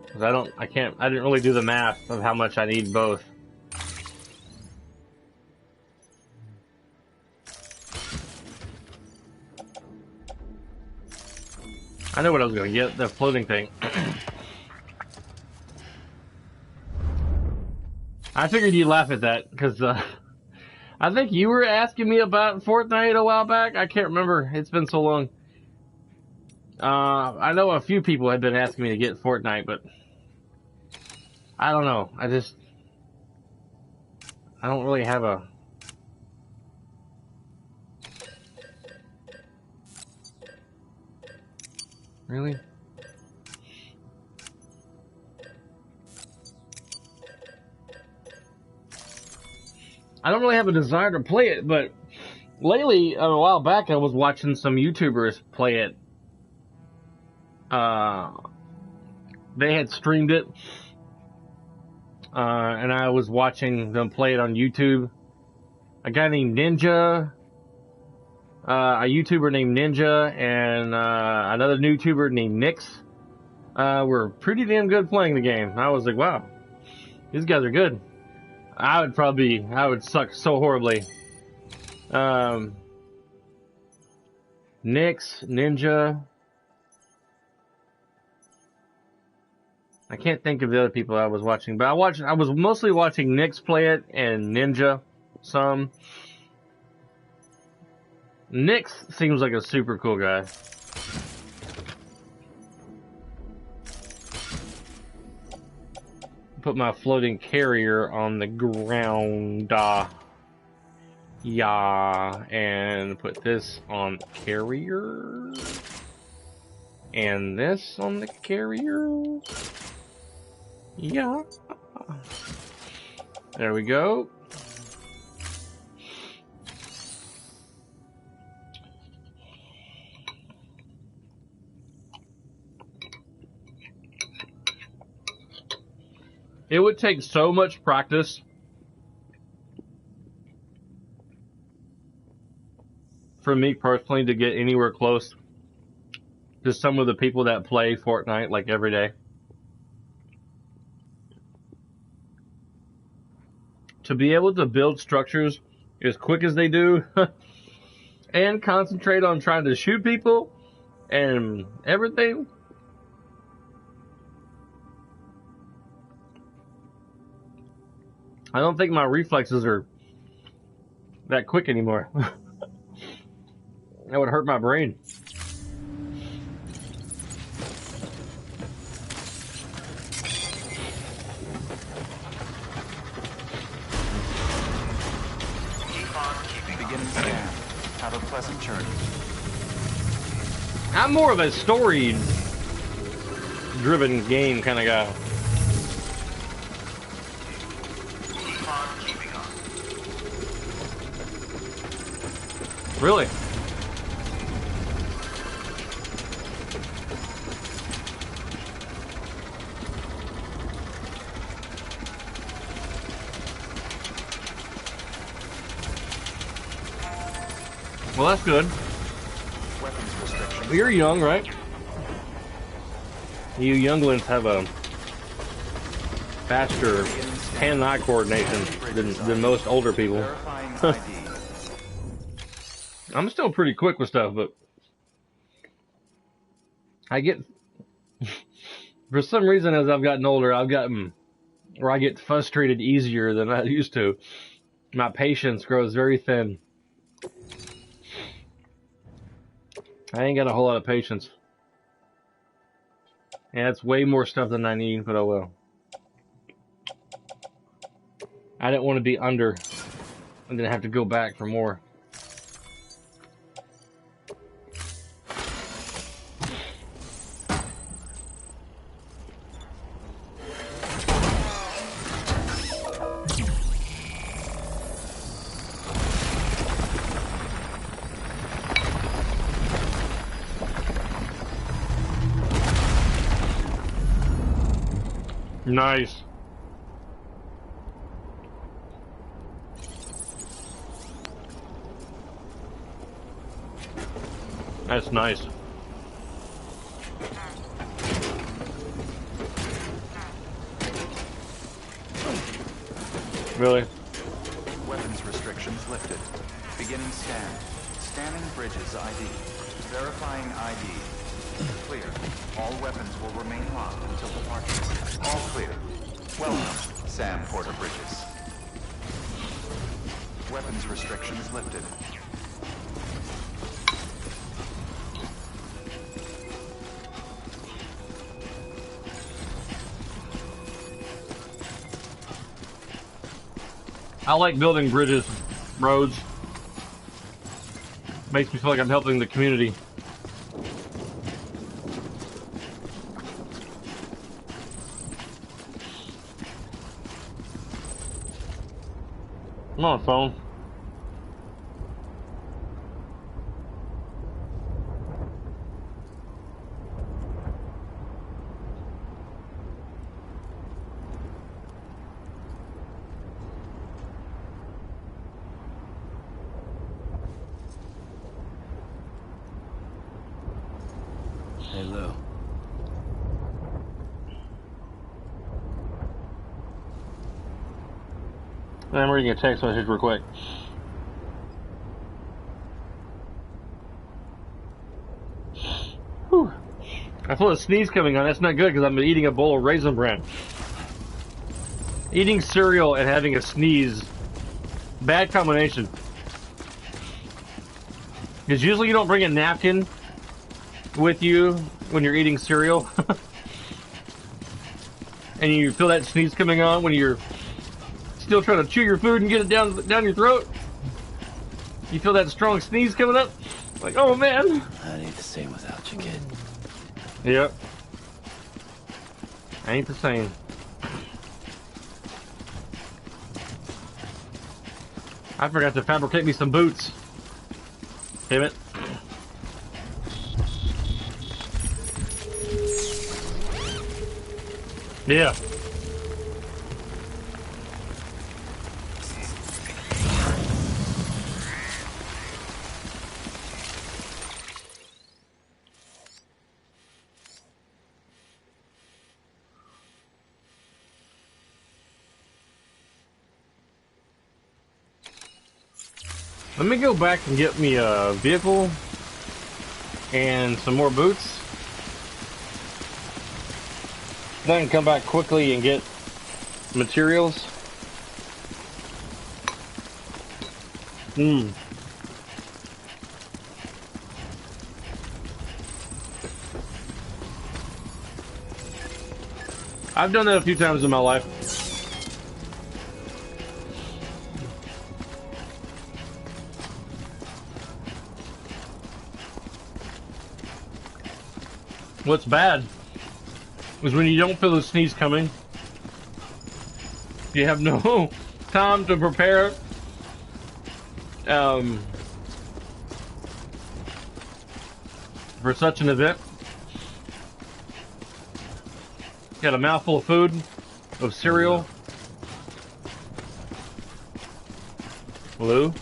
Because I didn't really do the math of how much I need both. I know what I was going to get, the floating thing. I figured you'd laugh at that, because I think you were asking me about Fortnite a while back. I can't remember. It's been so long. I know a few people had been asking me to get Fortnite, but I don't know. I don't really have a... Really? I don't really have a desire to play it, but lately, a while back, I was watching some YouTubers play it. They had streamed it, and I was watching them play it on YouTube. A guy named Ninja, a YouTuber named Ninja, and another YouTuber named Nix were pretty damn good playing the game. I was like, wow, these guys are good. I would suck so horribly. Nix, Ninja. I can't think of the other people I was watching, but I was mostly watching Nix play it and Ninja some. Nix seems like a super cool guy. Put my floating carrier on the ground. Yeah, and put this on carrier. And this on the carrier. Yeah. There we go. It would take so much practice for me personally to get anywhere close to some of the people that play Fortnite like every day. To be able to build structures as quick as they do and concentrate on trying to shoot people and everything. I don't think my reflexes are that quick anymore. That would hurt my brain. Keep on keeping beginning scan. Have a pleasant journey. I'm more of a story-driven game kind of guy. Really? Well, that's good. You're young, right? You younglings have a faster hand-eye coordination than most older people. I'm still pretty quick with stuff, but I get, for some reason, as I've gotten older, I get frustrated easier than I used to. My patience grows very thin. I ain't got a whole lot of patience. And it's way more stuff than I need, but oh well. I didn't want to be under and then have to go back for more. Nice. That's nice. Really? Weapons restrictions lifted. Beginning scan. Scanning bridges ID. Verifying ID. Clear. All weapons will remain locked until departure. All clear. Welcome, Sam Porter Bridges. Weapons restrictions lifted. I like building bridges, roads. Makes me feel like I'm helping the community. Come on, phone. Hey, Lou. I'm reading a text message real quick. Whew. I feel a sneeze coming on. That's not good because I'm eating a bowl of Raisin Bran. Eating cereal and having a sneeze. Bad combination. Because usually you don't bring a napkin with you when you're eating cereal. And you feel that sneeze coming on when you're still trying to chew your food and get it down your throat. You feel that strong sneeze coming up. Like, oh man. I ain't the same without you, kid. Yep. Ain't the same. I forgot to fabricate me some boots. Damn it. Yeah. Let me go back and get me a vehicle and some more boots. Then I can come back quickly and get materials. I've done that a few times in my life. What's bad is when you don't feel the sneeze coming. You have no time to prepare. For such an event. Got a mouthful of food, of cereal. Lou?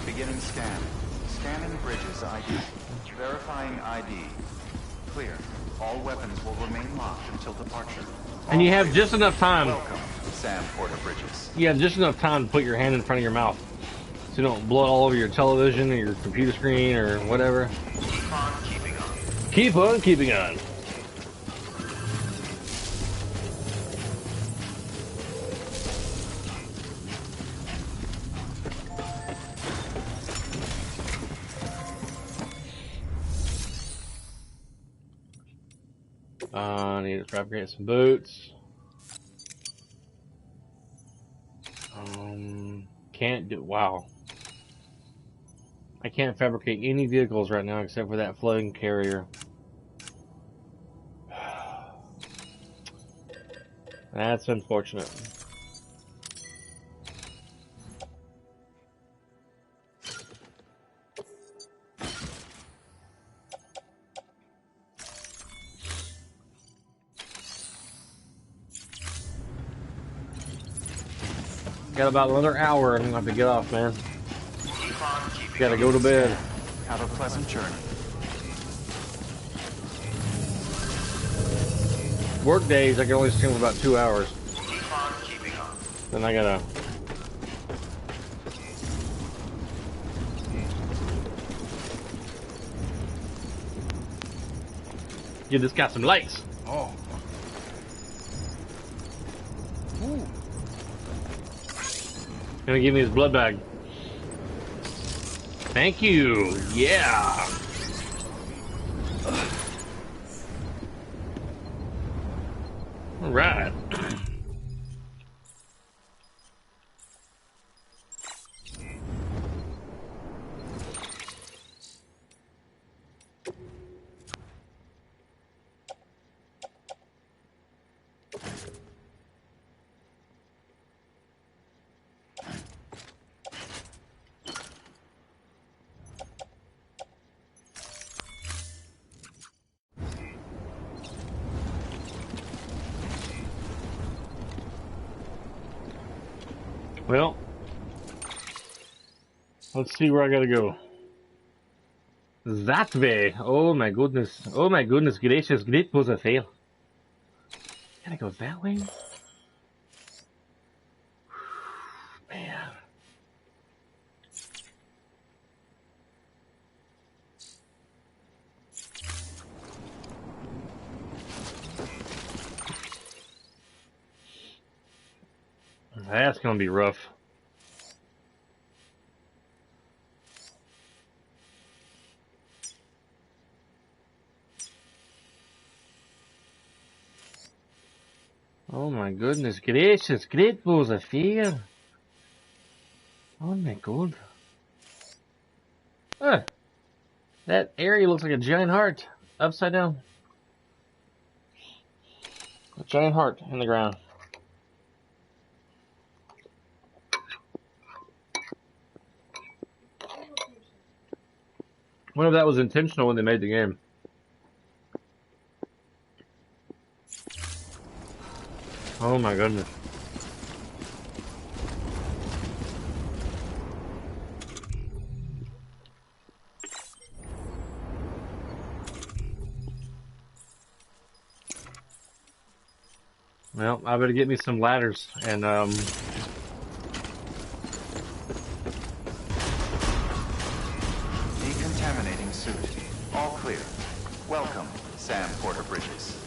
Beginning scan. Scanning bridges ID. Verifying ID. Clear. All weapons will remain locked until departure. And you have just enough time. Welcome, Sam Porter Bridges. You have just enough time to put your hand in front of your mouth. So you don't blow it all over your television or your computer screen or whatever. Keep on keeping on. Keep on keeping on. I need to fabricate some boots. Can't do. Wow. I can't fabricate any vehicles right now except for that floating carrier. That's unfortunate. Got about another hour and I'm gonna have to get off, man. Gotta go to bed. Have a pleasant journey. Work days, I can only stream about 2 hours. Then I gotta... give this guy some lights. Oh. Ooh. Gonna give me his blood bag. Thank you. Yeah. All right. Well, let's see where I gotta go. That way. Oh my goodness. Oh my goodness gracious. Great was a fail. Gotta go that way? Man. That's gonna be rough. Oh my goodness gracious, great was a fail. Oh my god. That area looks like a giant heart. Upside down. A giant heart in the ground. I wonder if that was intentional when they made the game. Oh my goodness. Well, I better get me some ladders and Decontaminating suit. All clear. Welcome, Sam Porter Bridges.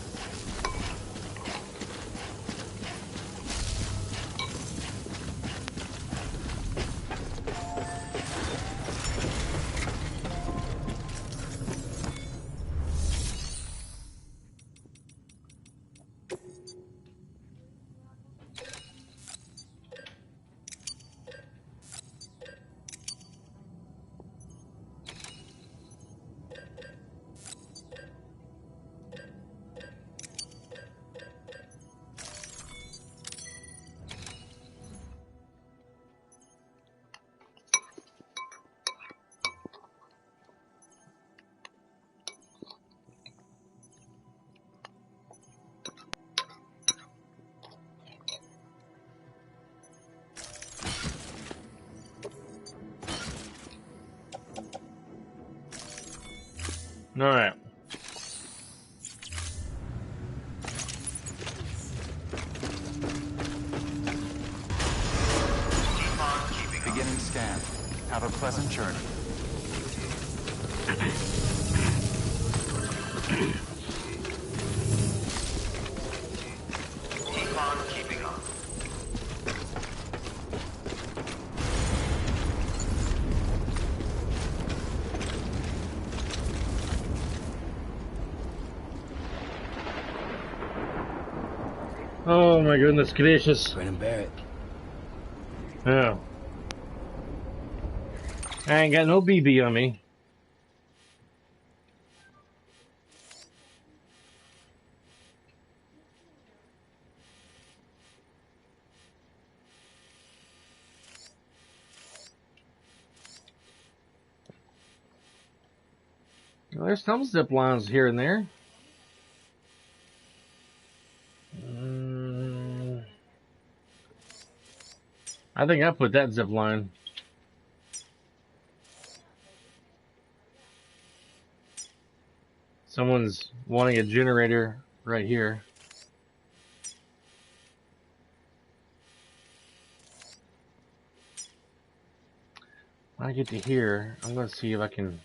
all right. Beginning scan. Have a pleasant journey. Keep on keeping on. Oh my goodness gracious. Brennan Barrett. Yeah. I ain't got no BB on me. Well, there's some zip lines here and there. I think I put that zip line. Someone's wanting a generator right here. When I get to here, I'm going to see if I can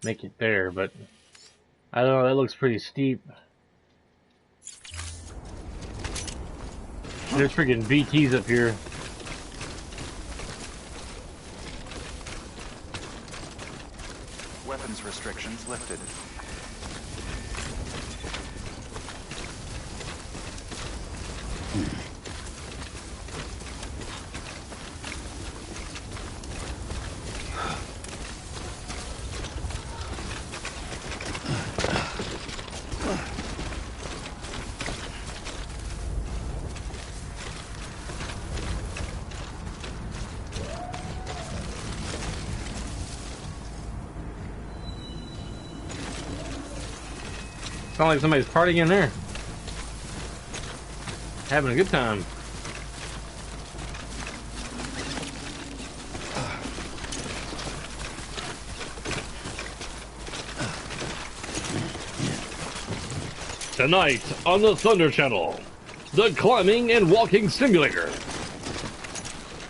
make it there, but I don't know, that looks pretty steep. There's freaking BTs up here. Weapons restrictions lifted. Sounds like somebody's partying in there. Having a good time. Tonight on the Thunder Channel, the climbing and walking simulator.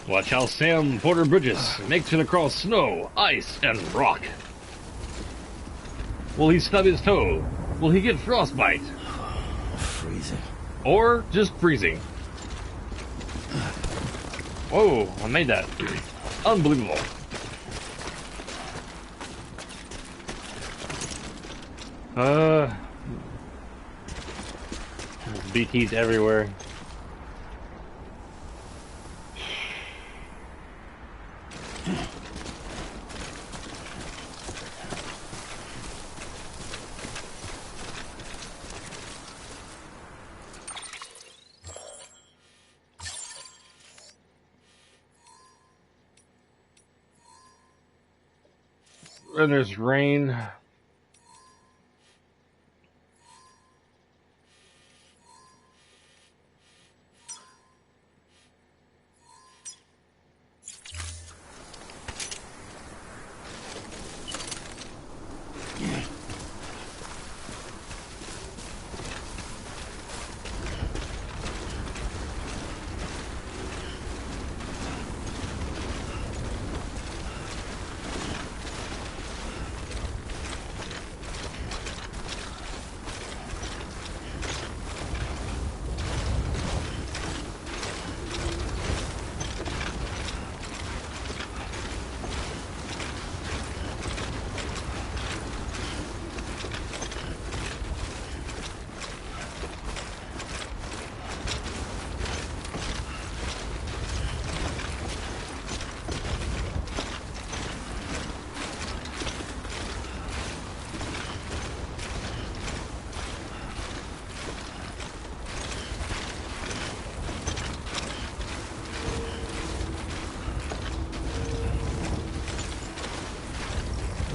Watch how Sam Porter Bridges makes it across snow, ice, and rock. Will he stub his toe? Will he get frostbite? Freezing. Or just freezing? Whoa, I made that. Unbelievable. There's BTs everywhere. And there's rain.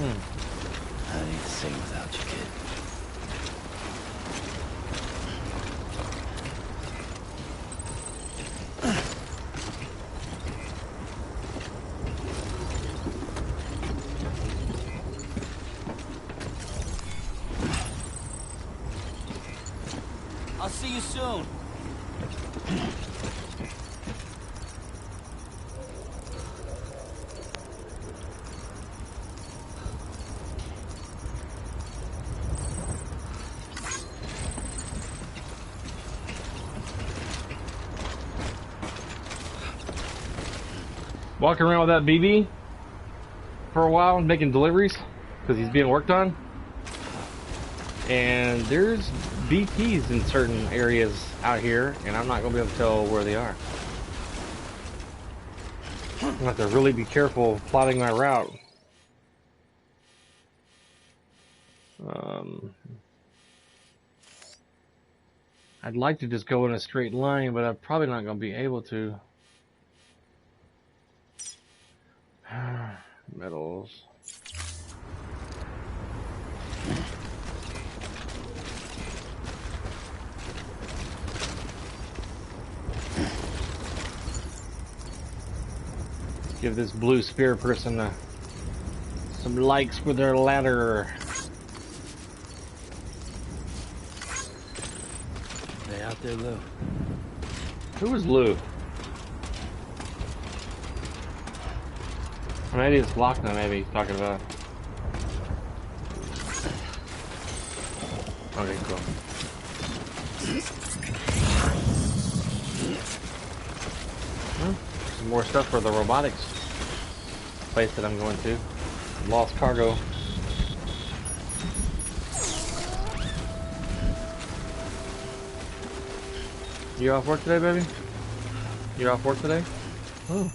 That ain't the same without you, kid. I'll see you soon. Walking around with that BB for a while, making deliveries because he's being worked on. And there's BTs in certain areas out here, and I'm not going to be able to tell where they are. I'm going to have to really be careful plotting my route. I'd like to just go in a straight line, but I'm probably not going to be able to. Metals. Give this blue spear person some likes for their ladder. They out there, Lou? Who is Lou? Or maybe it's Lochner, maybe he's talking about. Okay, cool. Well, some more stuff for the robotics place that I'm going to. Lost cargo. You off work today, baby? You off work today? Oh.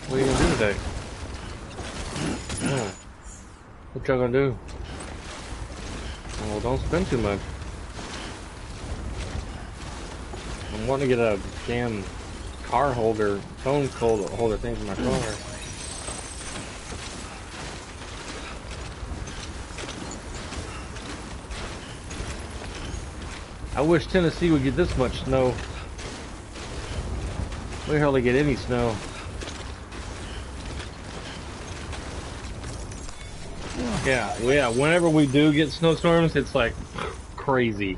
What are you gonna do today? Oh. What y'all gonna do? Well, don't spend too much. I'm wanting to get a damn car holder, phone holder thing for my car. I wish Tennessee would get this much snow. We hardly get any snow. Yeah, whenever we do get snowstorms, it's like crazy.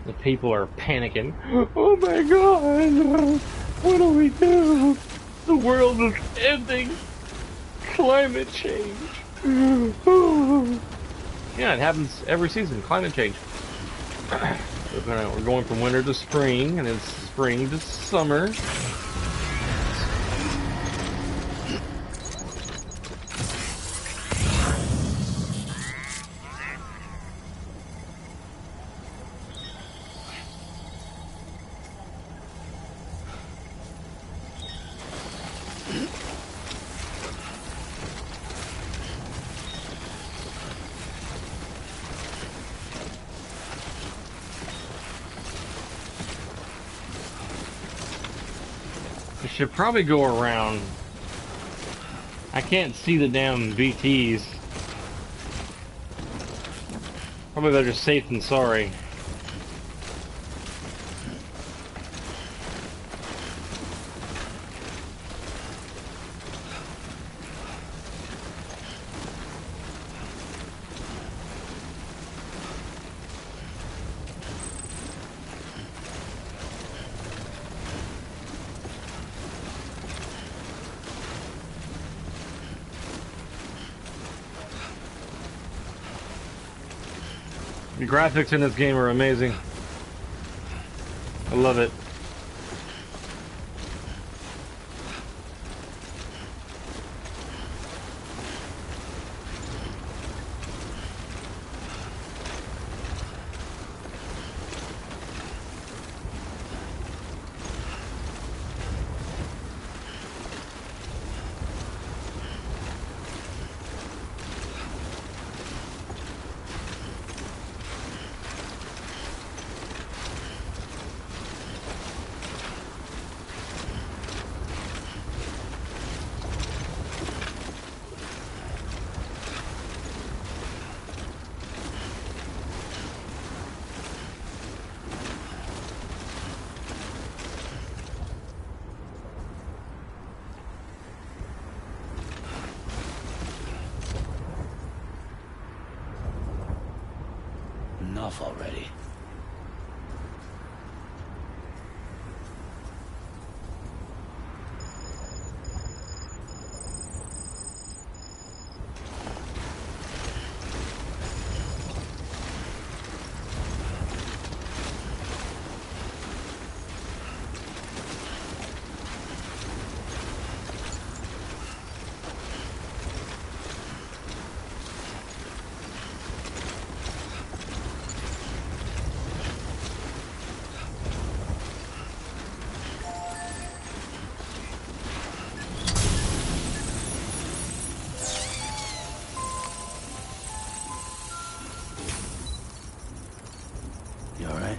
The people are panicking. Oh my god! What do we do? The world is ending. Climate change. Yeah, it happens every season. Climate change. We're going from winter to spring, and then spring to summer. Should probably go around. I can't see the damn VTs. Probably better safe than sorry. The graphics in this game are amazing. I love it. Enough already. You alright?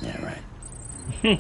Yeah, right.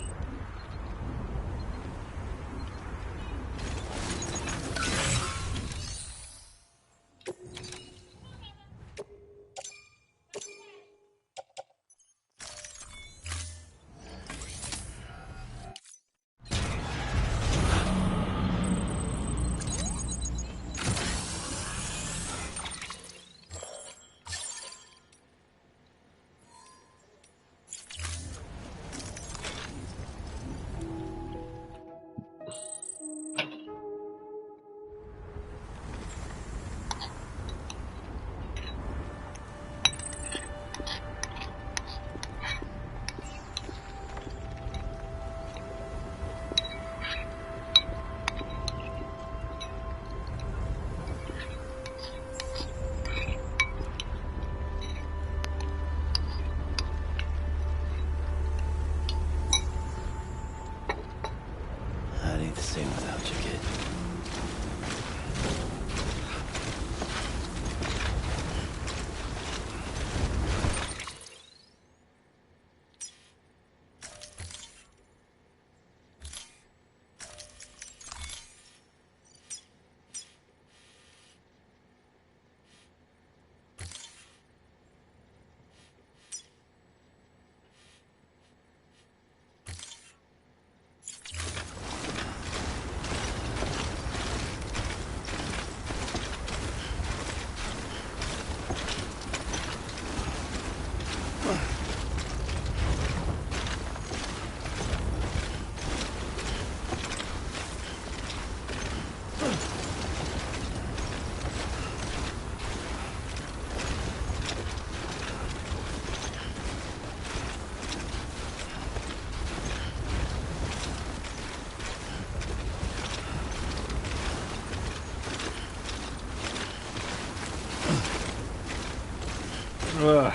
Ugh.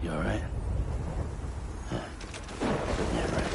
You alright? Huh. Yeah, right.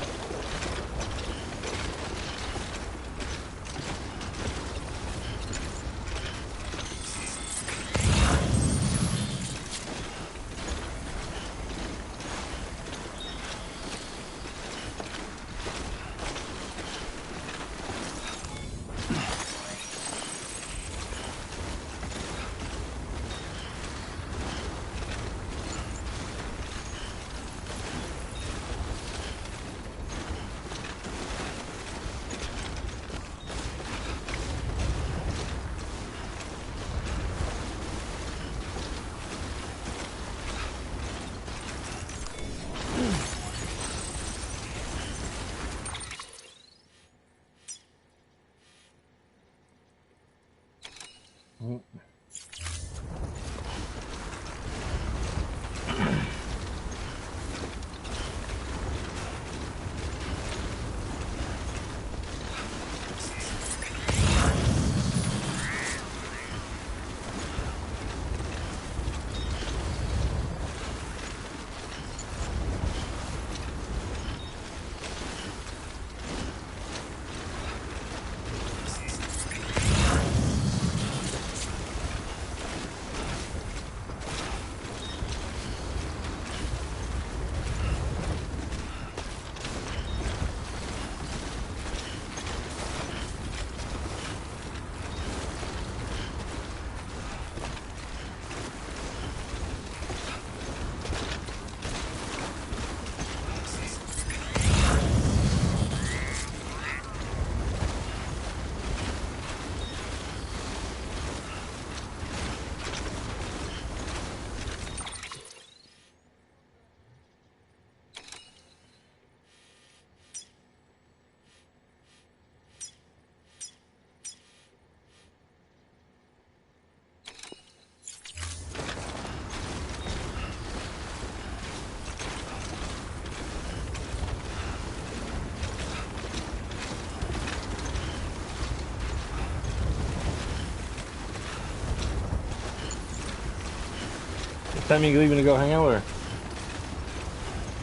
What time you leaving to go hang out with her?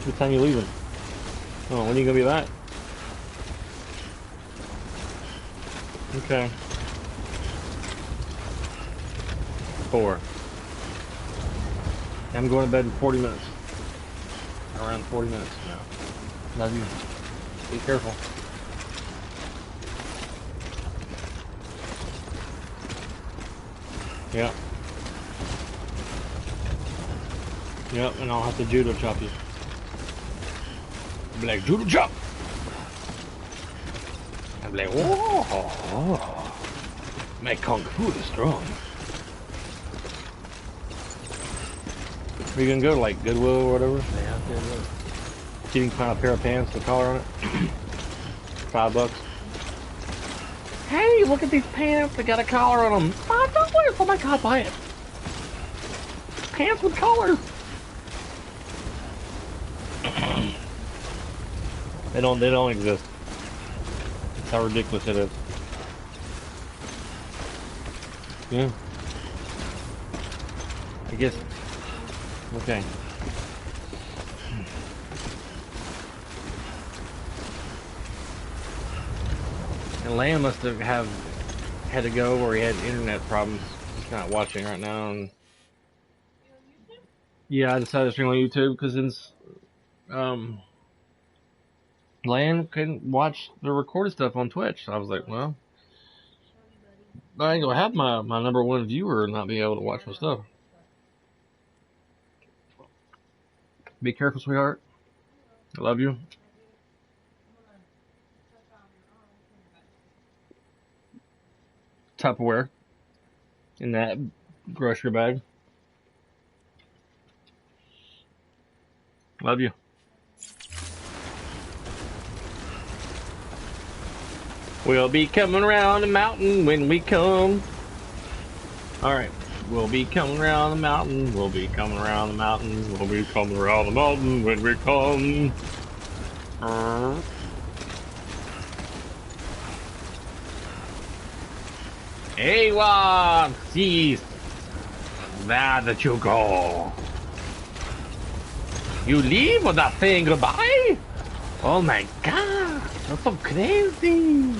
What time you leaving? Oh, when are you gonna be back? Okay. 4. I'm going to bed in 40 minutes. Around 40 minutes now. Love you. Be careful. Yeah. Yep, and I'll have to judo chop you. I'm like, judo chop! I'm like, oh, my kung fu is strong. Are you gonna go to like Goodwill or whatever? They out there, look. See if you can find a pair of pants with a collar on it. $5. Hey, look at these pants. They got a collar on them. $5. Oh my god, buy it. Pants with collars. They don't exist. That's how ridiculous it is. Yeah. I guess. Okay. And Lamb must have had to go where he had internet problems. He's not watching right now. And yeah, I decided to stream on YouTube because Lamb couldn't watch the recorded stuff on Twitch. So I was like, well, I ain't gonna have my number one viewer not be able to watch my stuff. Be careful, sweetheart. I love you. Tupperware in that grocery bag. Love you. We'll be coming around the mountain when we come. Alright. We'll be coming around the mountain. We'll be coming around the mountain. We'll be coming around the mountain when we come. Ewok, cease. There that you go. You leave without saying goodbye? Oh my god, that's so crazy.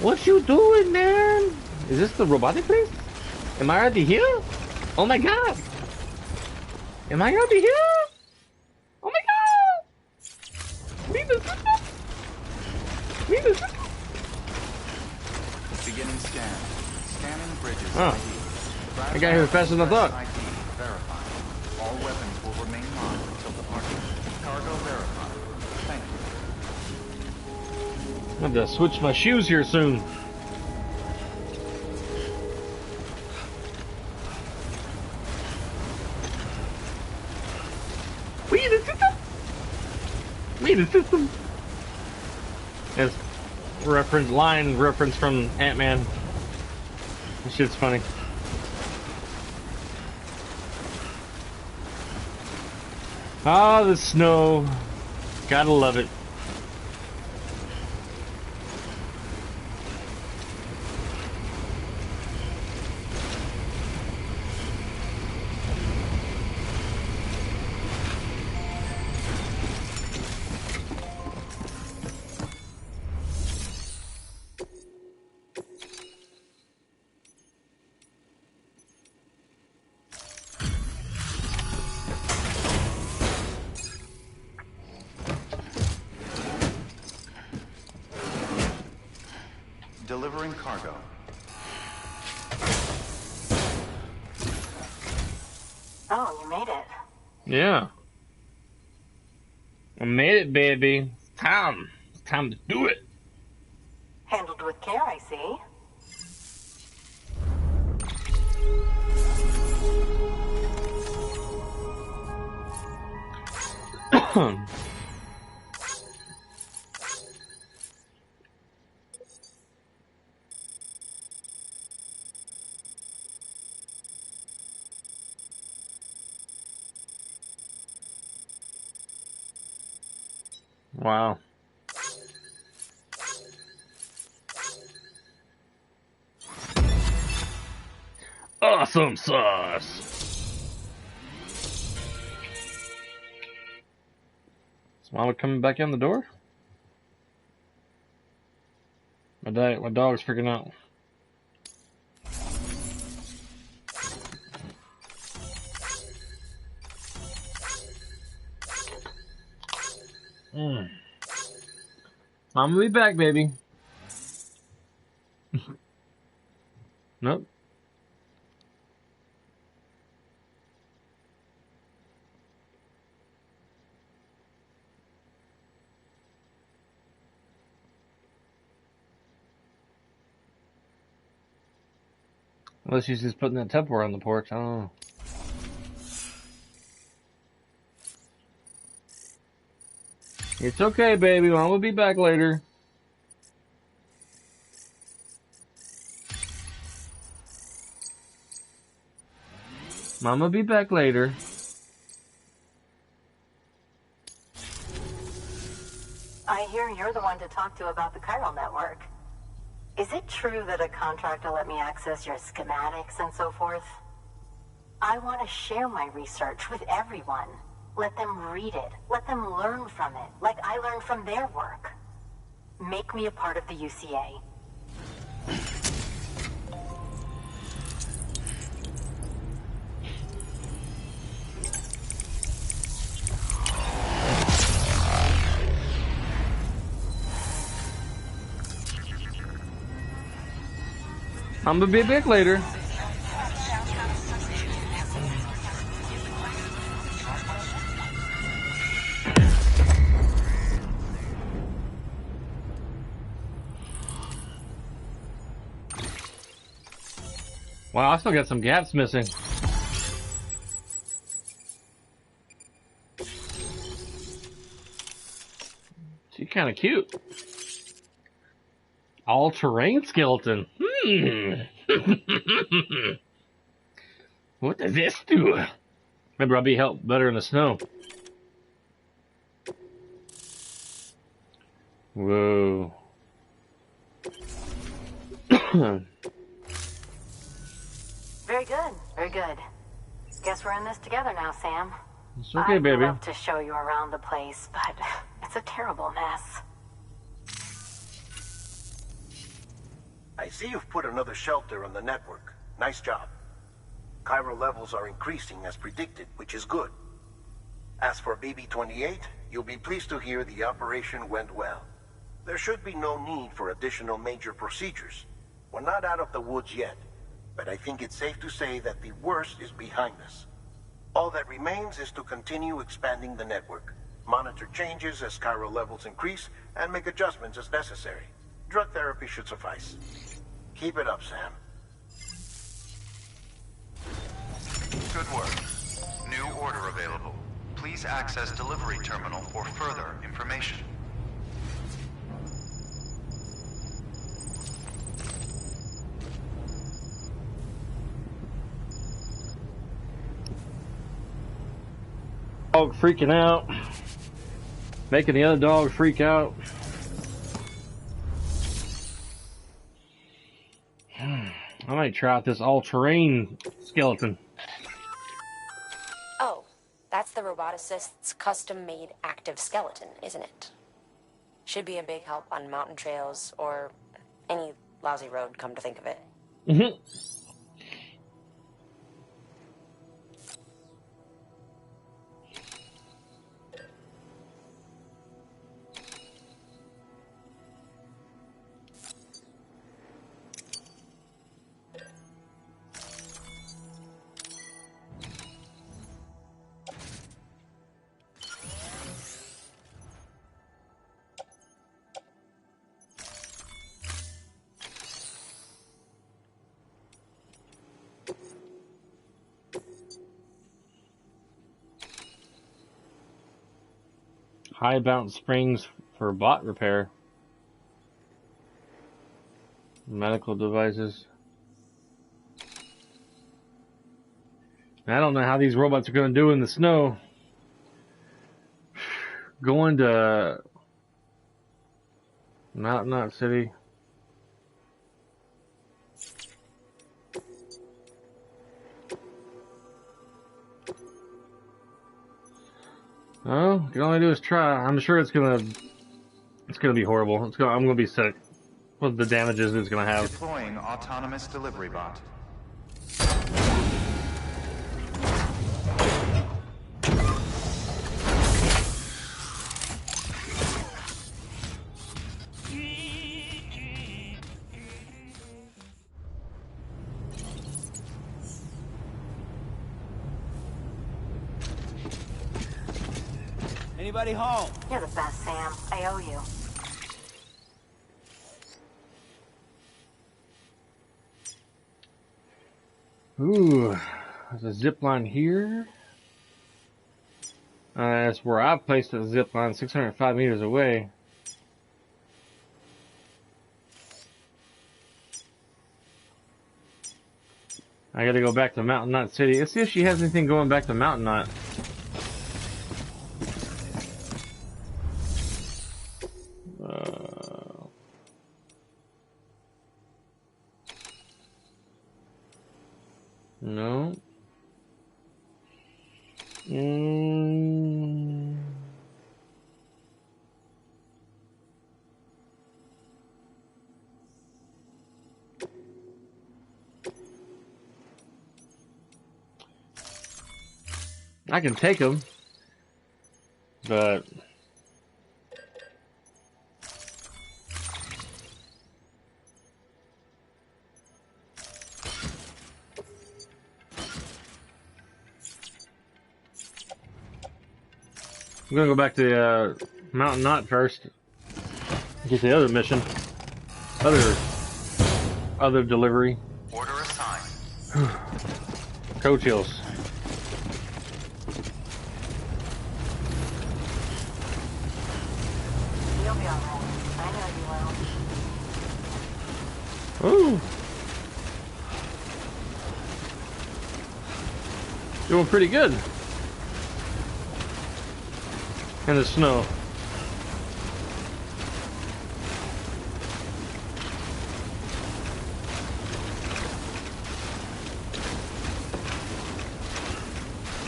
What you doing, man? Is this the robotic place? Am I already here? Oh my god. Am I already here? Oh my god. Leave the system. Leave the system. Beginning scan. Scanning bridges. Oh. ID. I got here faster than I thought. ID verified. All weapons will remain locked until departure. Cargo verified. Thank you. I'm gonna switch my shoes here soon. We the system. We the system. As line reference from Ant-Man. This shit's funny. Ah, the snow. Gotta love it. Delivering cargo. Oh, you made it. Yeah. I made it, baby. Time to do it. Handled with care, I see. Wow. Awesome sauce. Is Mama coming back in the door? My dog's freaking out. Mama will be back, baby. Nope. Unless she's just putting that Tupperware on the porch. I don't know. It's okay, baby. Mom will be back later. Mom will be back later. I hear you're the one to talk to about the chiral network. Is it true that a contractor let me access your schematics and so forth? I want to share my research with everyone. Let them read it. Let them learn from it, like I learned from their work. Make me a part of the UCA. I'm gonna be back later. Wow, I still got some gaps missing. She's kind of cute. All-terrain skeleton. What does this do? Maybe I'll be helped better in the snow. Whoa. Very good, very good. Guess we're in this together now, Sam. It's okay, baby. I'd love to show you around the place, but it's a terrible mess. I see you've put another shelter on the network. Nice job. Chiral levels are increasing as predicted, which is good. As for BB-28, you'll be pleased to hear the operation went well. There should be no need for additional major procedures. We're not out of the woods yet, but I think it's safe to say that the worst is behind us. All that remains is to continue expanding the network, monitor changes as chiral levels increase, and make adjustments as necessary. Drug therapy should suffice. Keep it up, Sam. Good work. New order available. Please access delivery terminal for further information. Dog freaking out. Making the other dog freak out. I might try out this all-terrain skeleton. Oh, that's the roboticist's custom-made active skeleton, isn't it? Should be a big help on mountain trails or any lousy road, come to think of it. Mm-hmm. High bounce springs for bot repair. Medical devices. I don't know how these robots are going to do in the snow. Going to Mountain City. Oh, all I do is try. I'm sure it's gonna be horrible. I'm gonna be sick. What the damages it's gonna have. Deploying autonomous delivery bot. Anybody home? You're the best, Sam. I owe you. Ooh, there's a zip line here. That's where I've placed a zip line, 605 meters away. I gotta go back to Mountain Knot City. Let's see if she has anything going back to Mountain Knot. No. I can take them, but I'm gonna go back to Mountain Knot first. Get the other mission, other delivery. Order assigned. Coach Hills. You'll be alright. I know you will. Ooh. Doing pretty good. In the snow.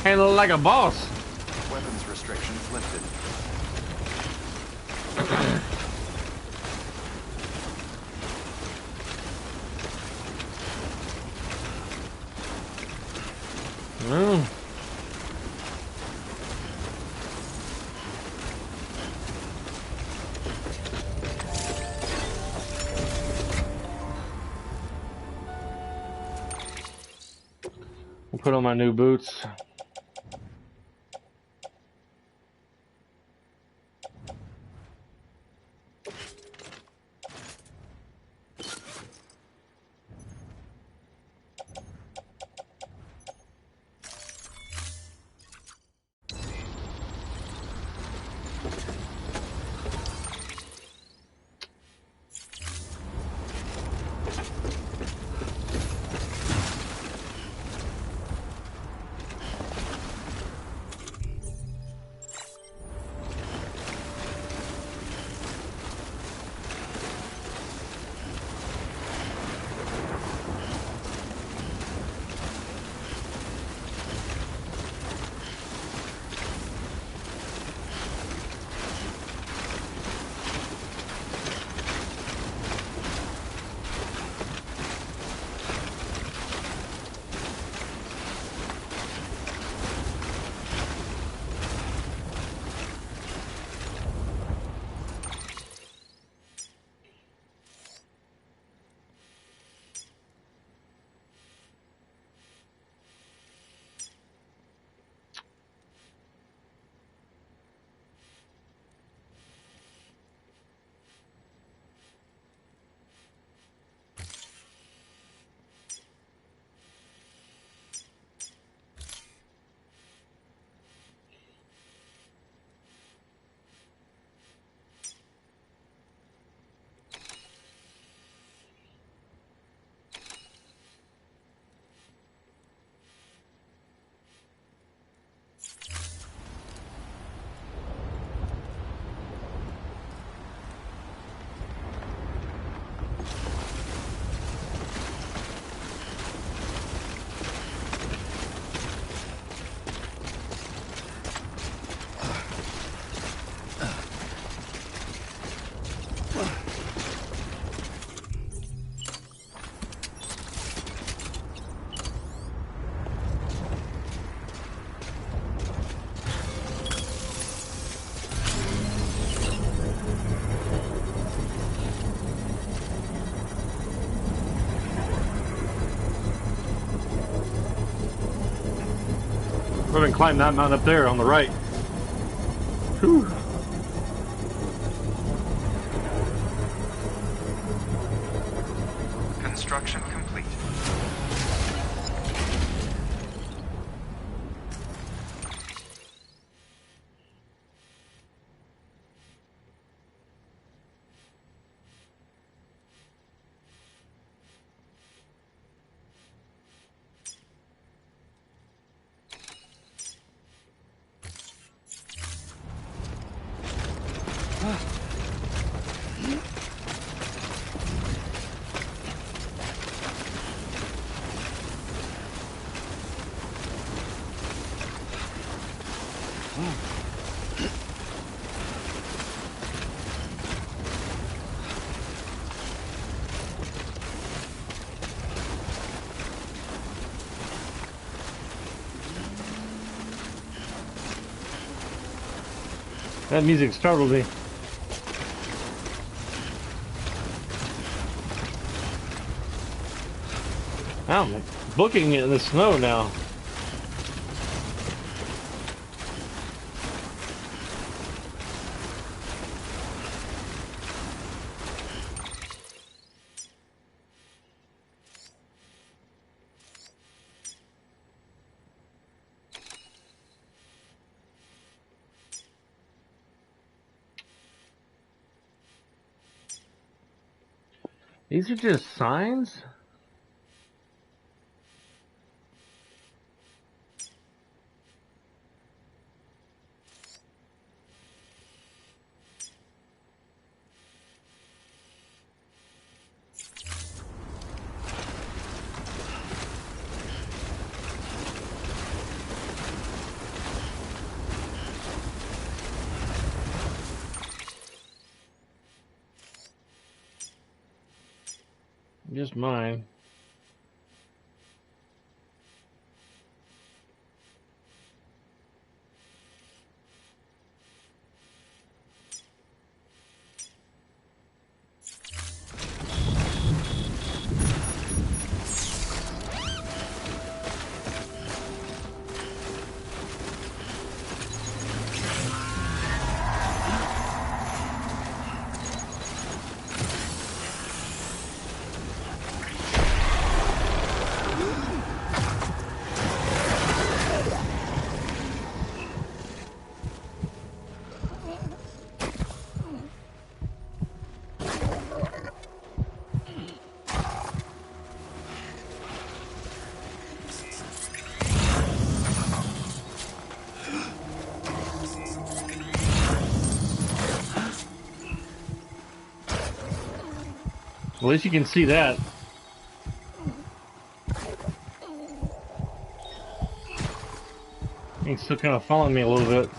Handle it like a boss. Weapons restrictions lifted. Mm. I'll put on my new boots. We're gonna climb that mountain up there on the right. Whew. Construction complete. That music startled me. I'm booking it in the snow now. These are just signs? Just mine. At least you can see that. He's still kind of following me a little bit.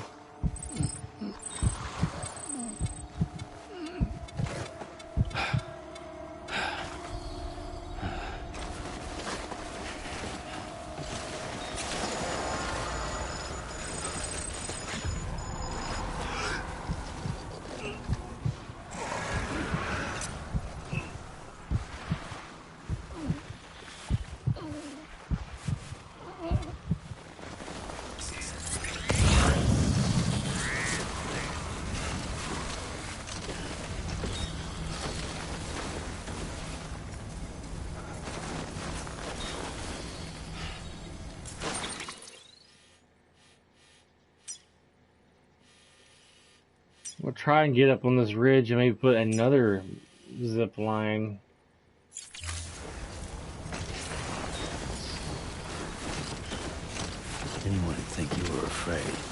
We'll try and get up on this ridge and maybe put another zip line. Anyone would think you were afraid.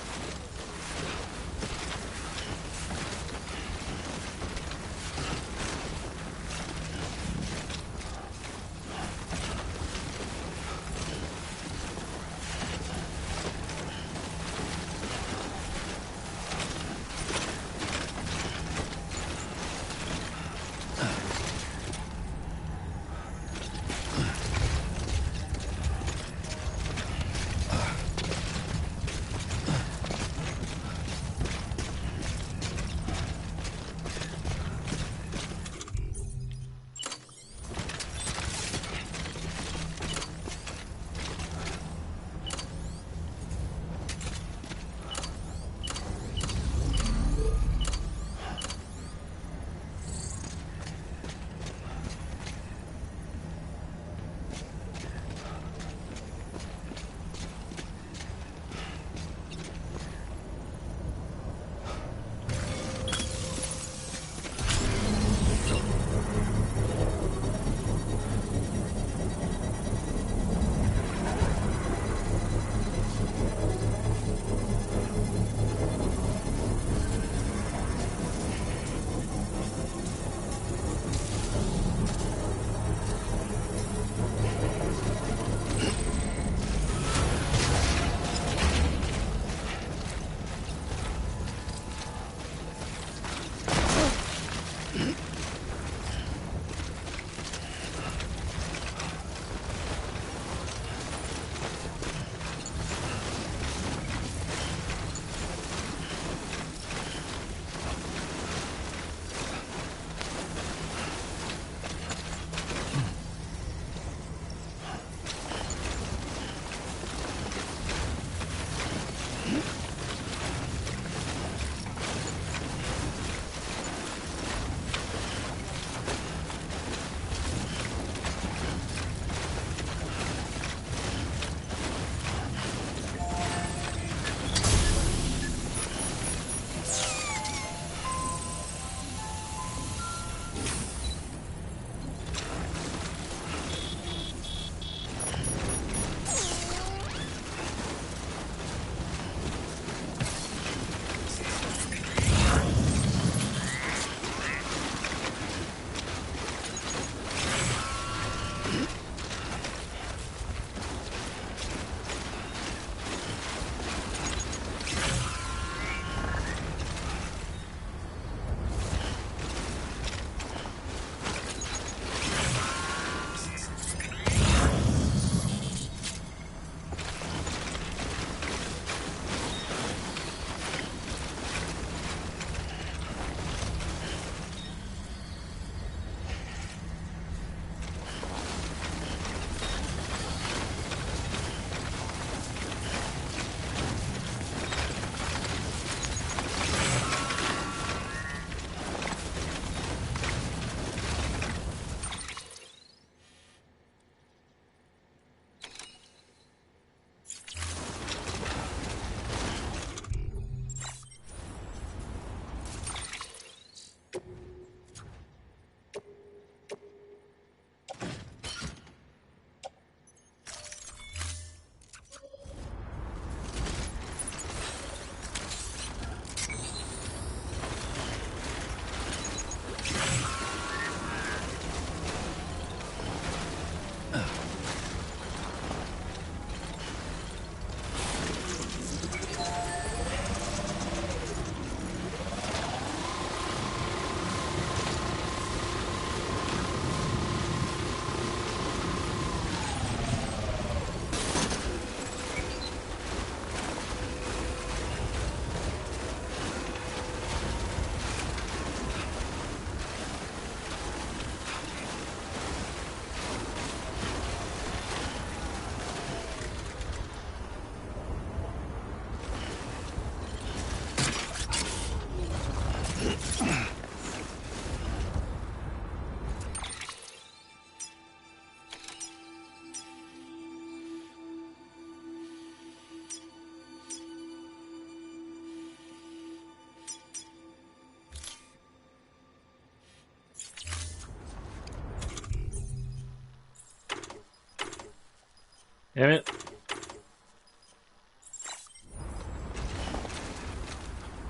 Damn it.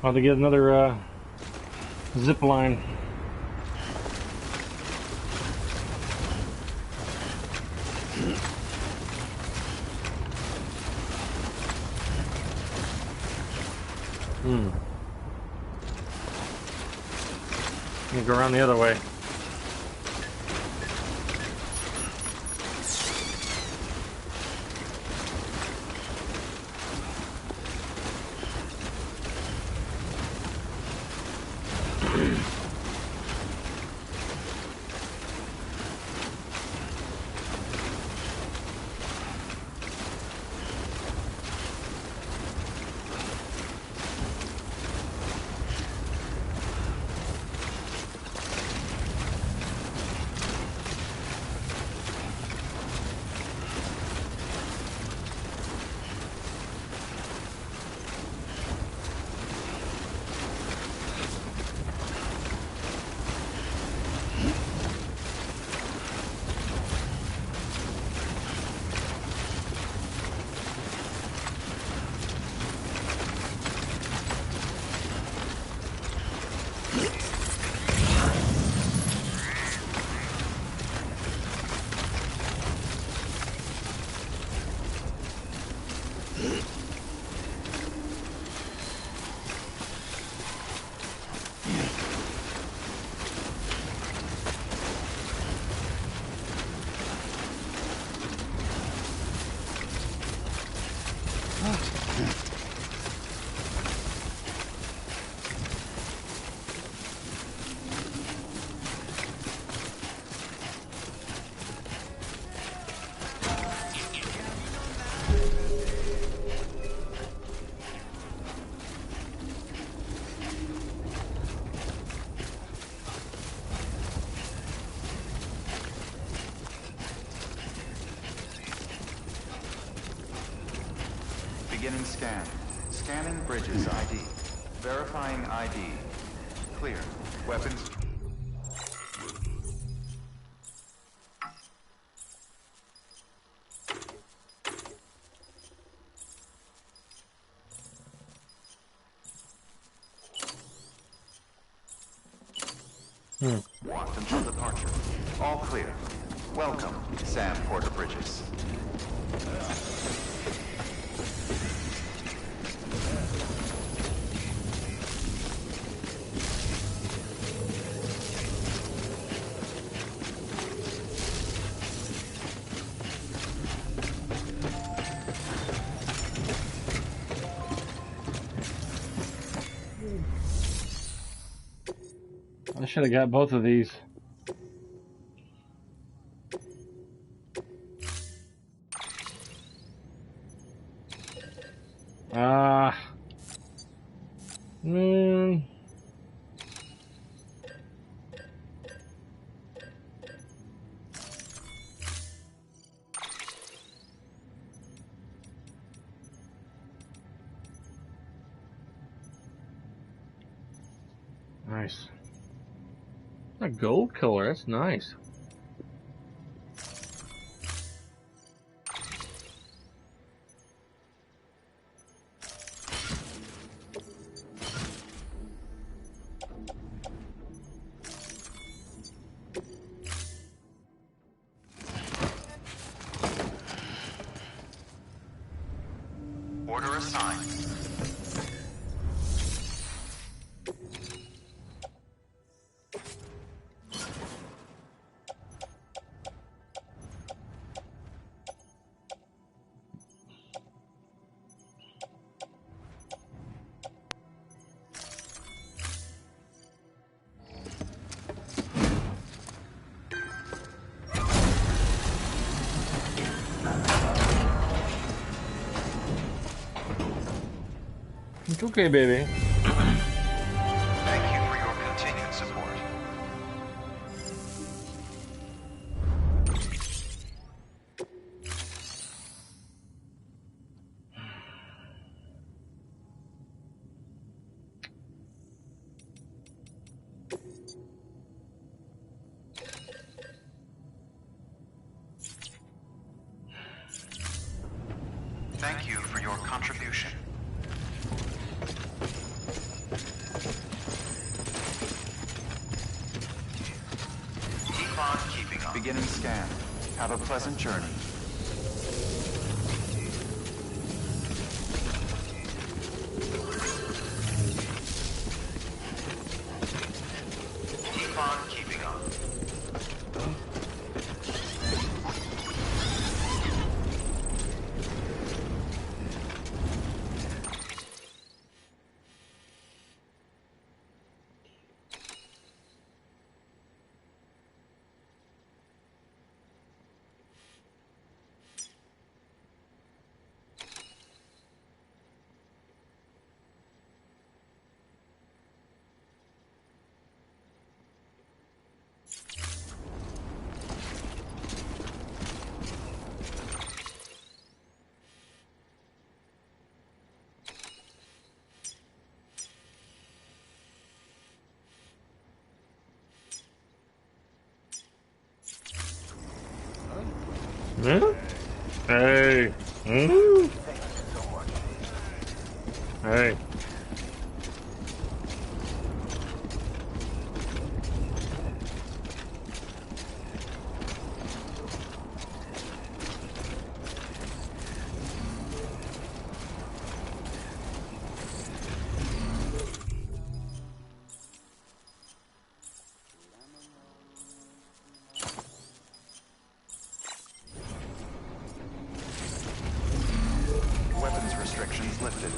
I'll have to get another zip line. Let me go around the other way. Beginning scan. Scanning bridges ID. Verifying ID. Clear. Weapons. Locked until departure. All clear. Welcome, Sam Porter Bridges. I should have got both of these. Nice. A gold color, that's nice. Order assigned. It's okay, baby. Thank you for your continued support. Beginning scan. Have a pleasant journey. Keep on keeping on. Huh? Hey. Mm. Hey. Weapons restrictions lifted.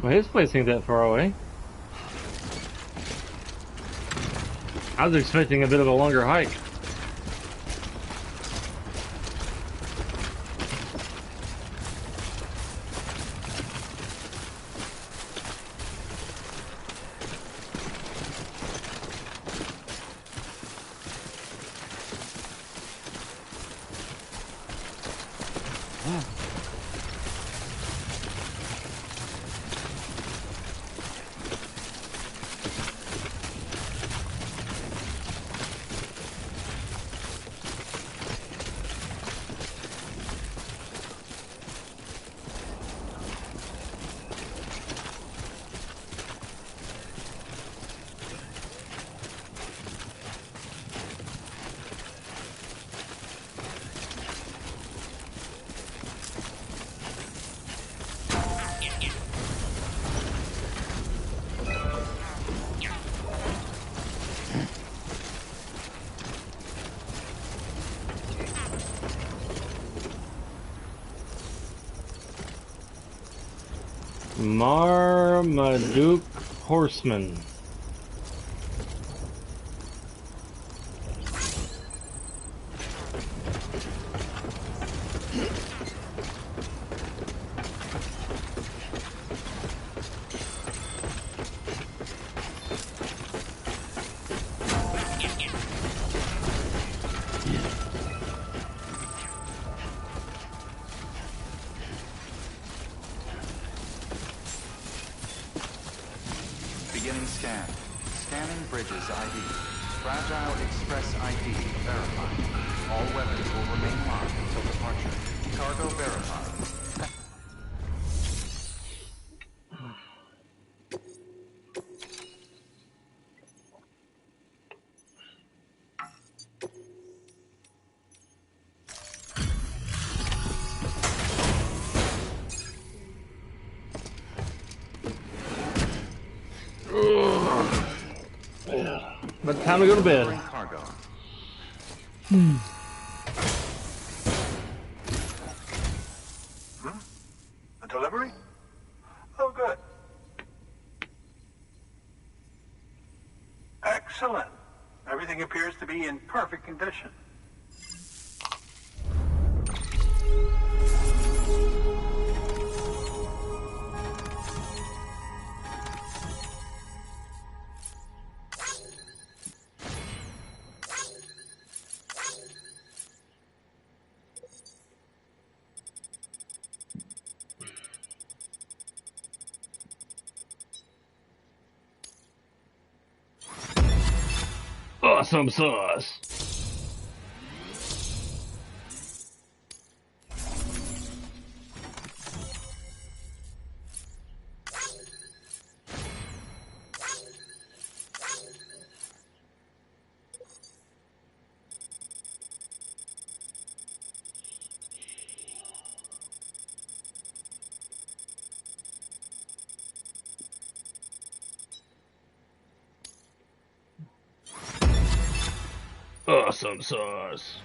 Well, his place ain't that far away. I was expecting a bit of a longer hike. Marmaduke Horseman. Beginning scan. Scanning bridges ID. Fragile Express ID verified. All weapons will remain locked until departure. Cargo verified. But time to go to bed. Cargo. A delivery? Oh, good. Excellent. Everything appears to be in perfect condition. Awesome sauce. Awesome sauce.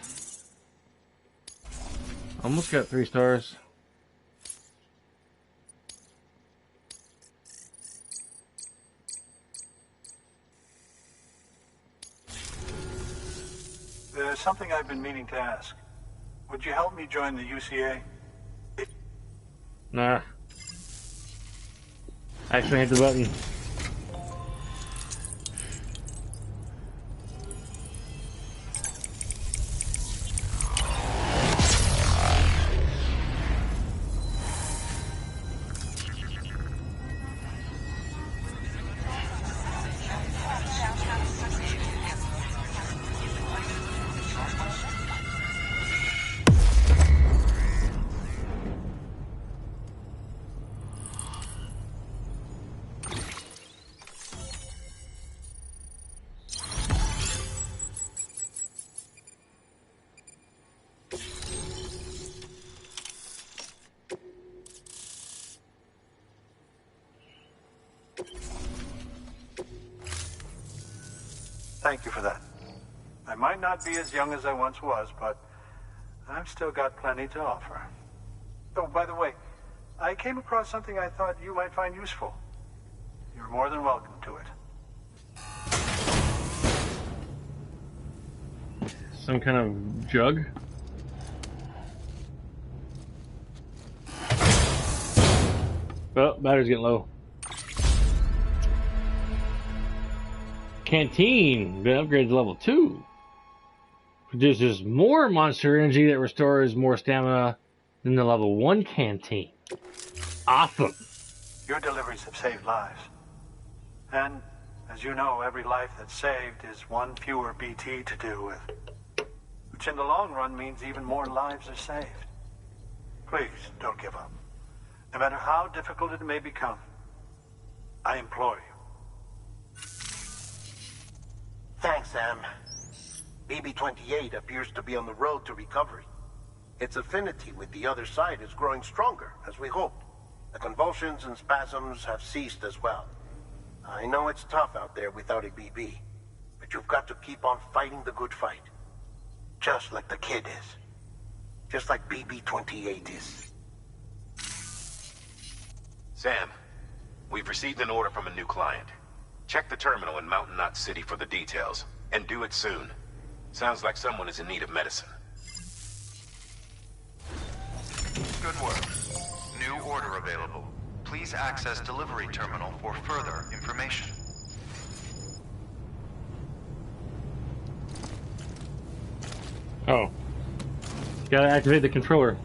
Almost got 3 stars. There's something I've been meaning to ask. Would you help me join the UCA? Nah. Actually hit the button. Thank you for that. I might not be as young as I once was, but I've still got plenty to offer. Oh, by the way, I came across something I thought you might find useful. You're more than welcome to it. Some kind of jug? Oh, battery's getting low. Canteen, been upgraded to level 2. Produces more monster energy that restores more stamina than the level 1 canteen. Awesome. Your deliveries have saved lives. And, as you know, every life that's saved is one fewer BT to deal with. Which in the long run means even more lives are saved. Please, don't give up. No matter how difficult it may become, I implore you. Thanks, Sam. BB-28 appears to be on the road to recovery. Its affinity with the other side is growing stronger, as we hoped. The convulsions and spasms have ceased as well. I know it's tough out there without a BB, but you've got to keep on fighting the good fight. Just like the kid is. Just like BB-28 is. Sam, we've received an order from a new client. Check the terminal in Mountain Knot City for the details, and do it soon. Sounds like someone is in need of medicine. Good work. New order available. Please access delivery terminal for further information. Oh. Gotta activate the controller.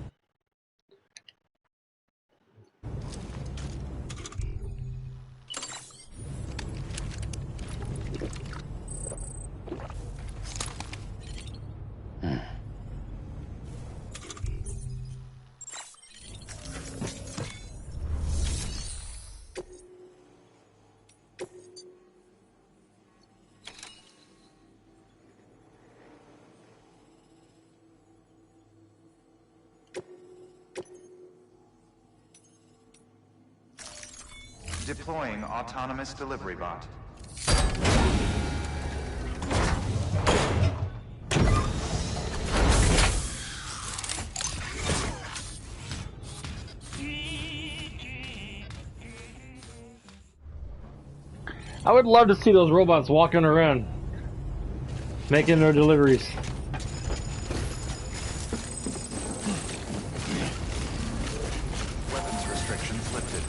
Deploying autonomous delivery bot. I would love to see those robots walking around, making their deliveries. Weapons restrictions lifted.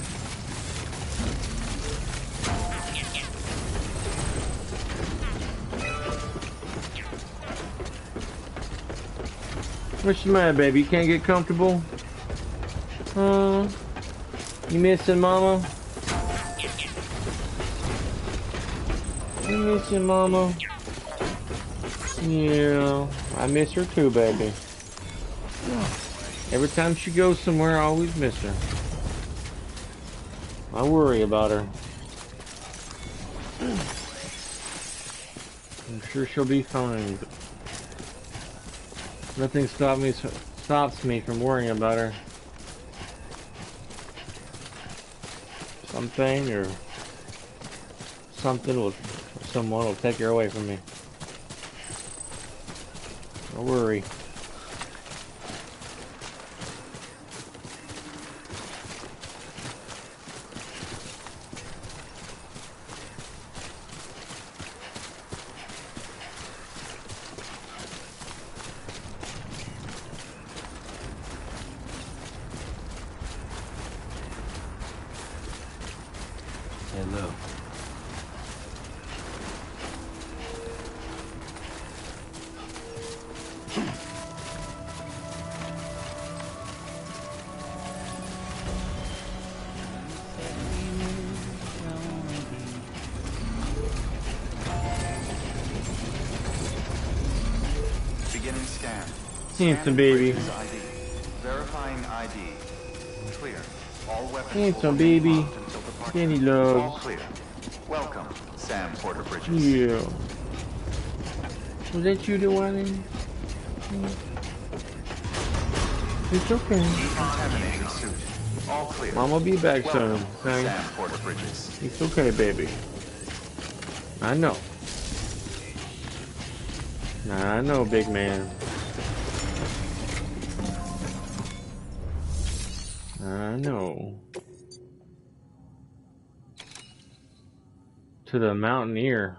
What's the matter, baby? You can't get comfortable? You missing mama? You missing mama? Yeah, I miss her too, baby. Every time she goes somewhere, I always miss her. I worry about her. I'm sure she'll be fine. Nothing stops me from worrying about her. Something or someone will take her away from me. Don't worry. Hello. Beginning scan. Handsome baby. Bridges ID. Verifying ID. Clear. All weapons Handsome will remain baby. locked until departure. Danny All loves. clear. Welcome, Sam Porter Bridges. Yeah. Was that you that wanted? It's okay. Decontaminating suit. All clear. Mom will be back soon. Welcome, Okay? Sam Porter Bridges. It's okay, baby. I know. I know, big man. I know. To the Mountaineer.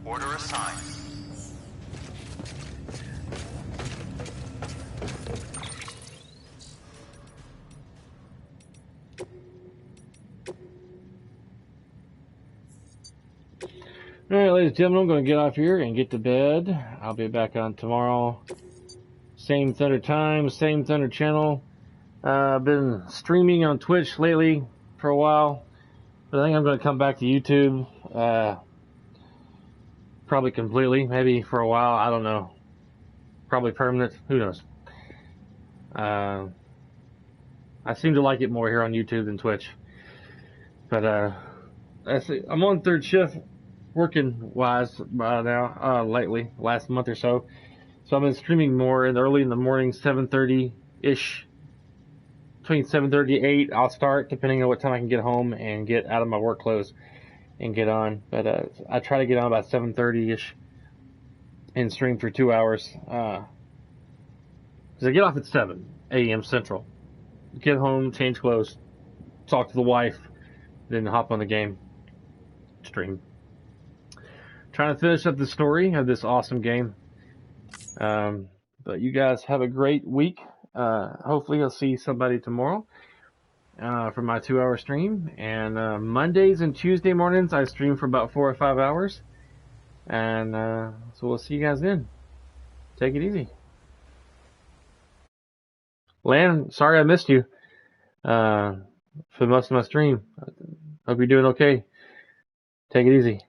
Order assigned. Alright, ladies and gentlemen, I'm going to get off here and get to bed. I'll be back on tomorrow. Same Thunder time, same Thunder channel. I've been streaming on Twitch lately for a while. But I think I'm going to come back to YouTube. Probably completely, maybe for a while, I don't know. Probably permanent, who knows. I seem to like it more here on YouTube than Twitch. But I'm on third shift, working wise now, lately, last month or so. So I've been streaming more early in the morning, 7:30-ish. Between 7:30 to 8, I'll start, depending on what time I can get home and get out of my work clothes and get on. But I try to get on about 7:30-ish and stream for 2 hours. Because I get off at 7 a.m. Central. Get home, change clothes, talk to the wife, then hop on the game, stream. Trying to finish up the story of this awesome game. But you guys have a great week. Hopefully I'll see somebody tomorrow. for my 2-hour stream. And Mondays and Tuesday mornings, I stream for about 4 or 5 hours. And so we'll see you guys then. Take it easy. Lan, sorry I missed you for most of my stream. Hope you're doing okay. Take it easy.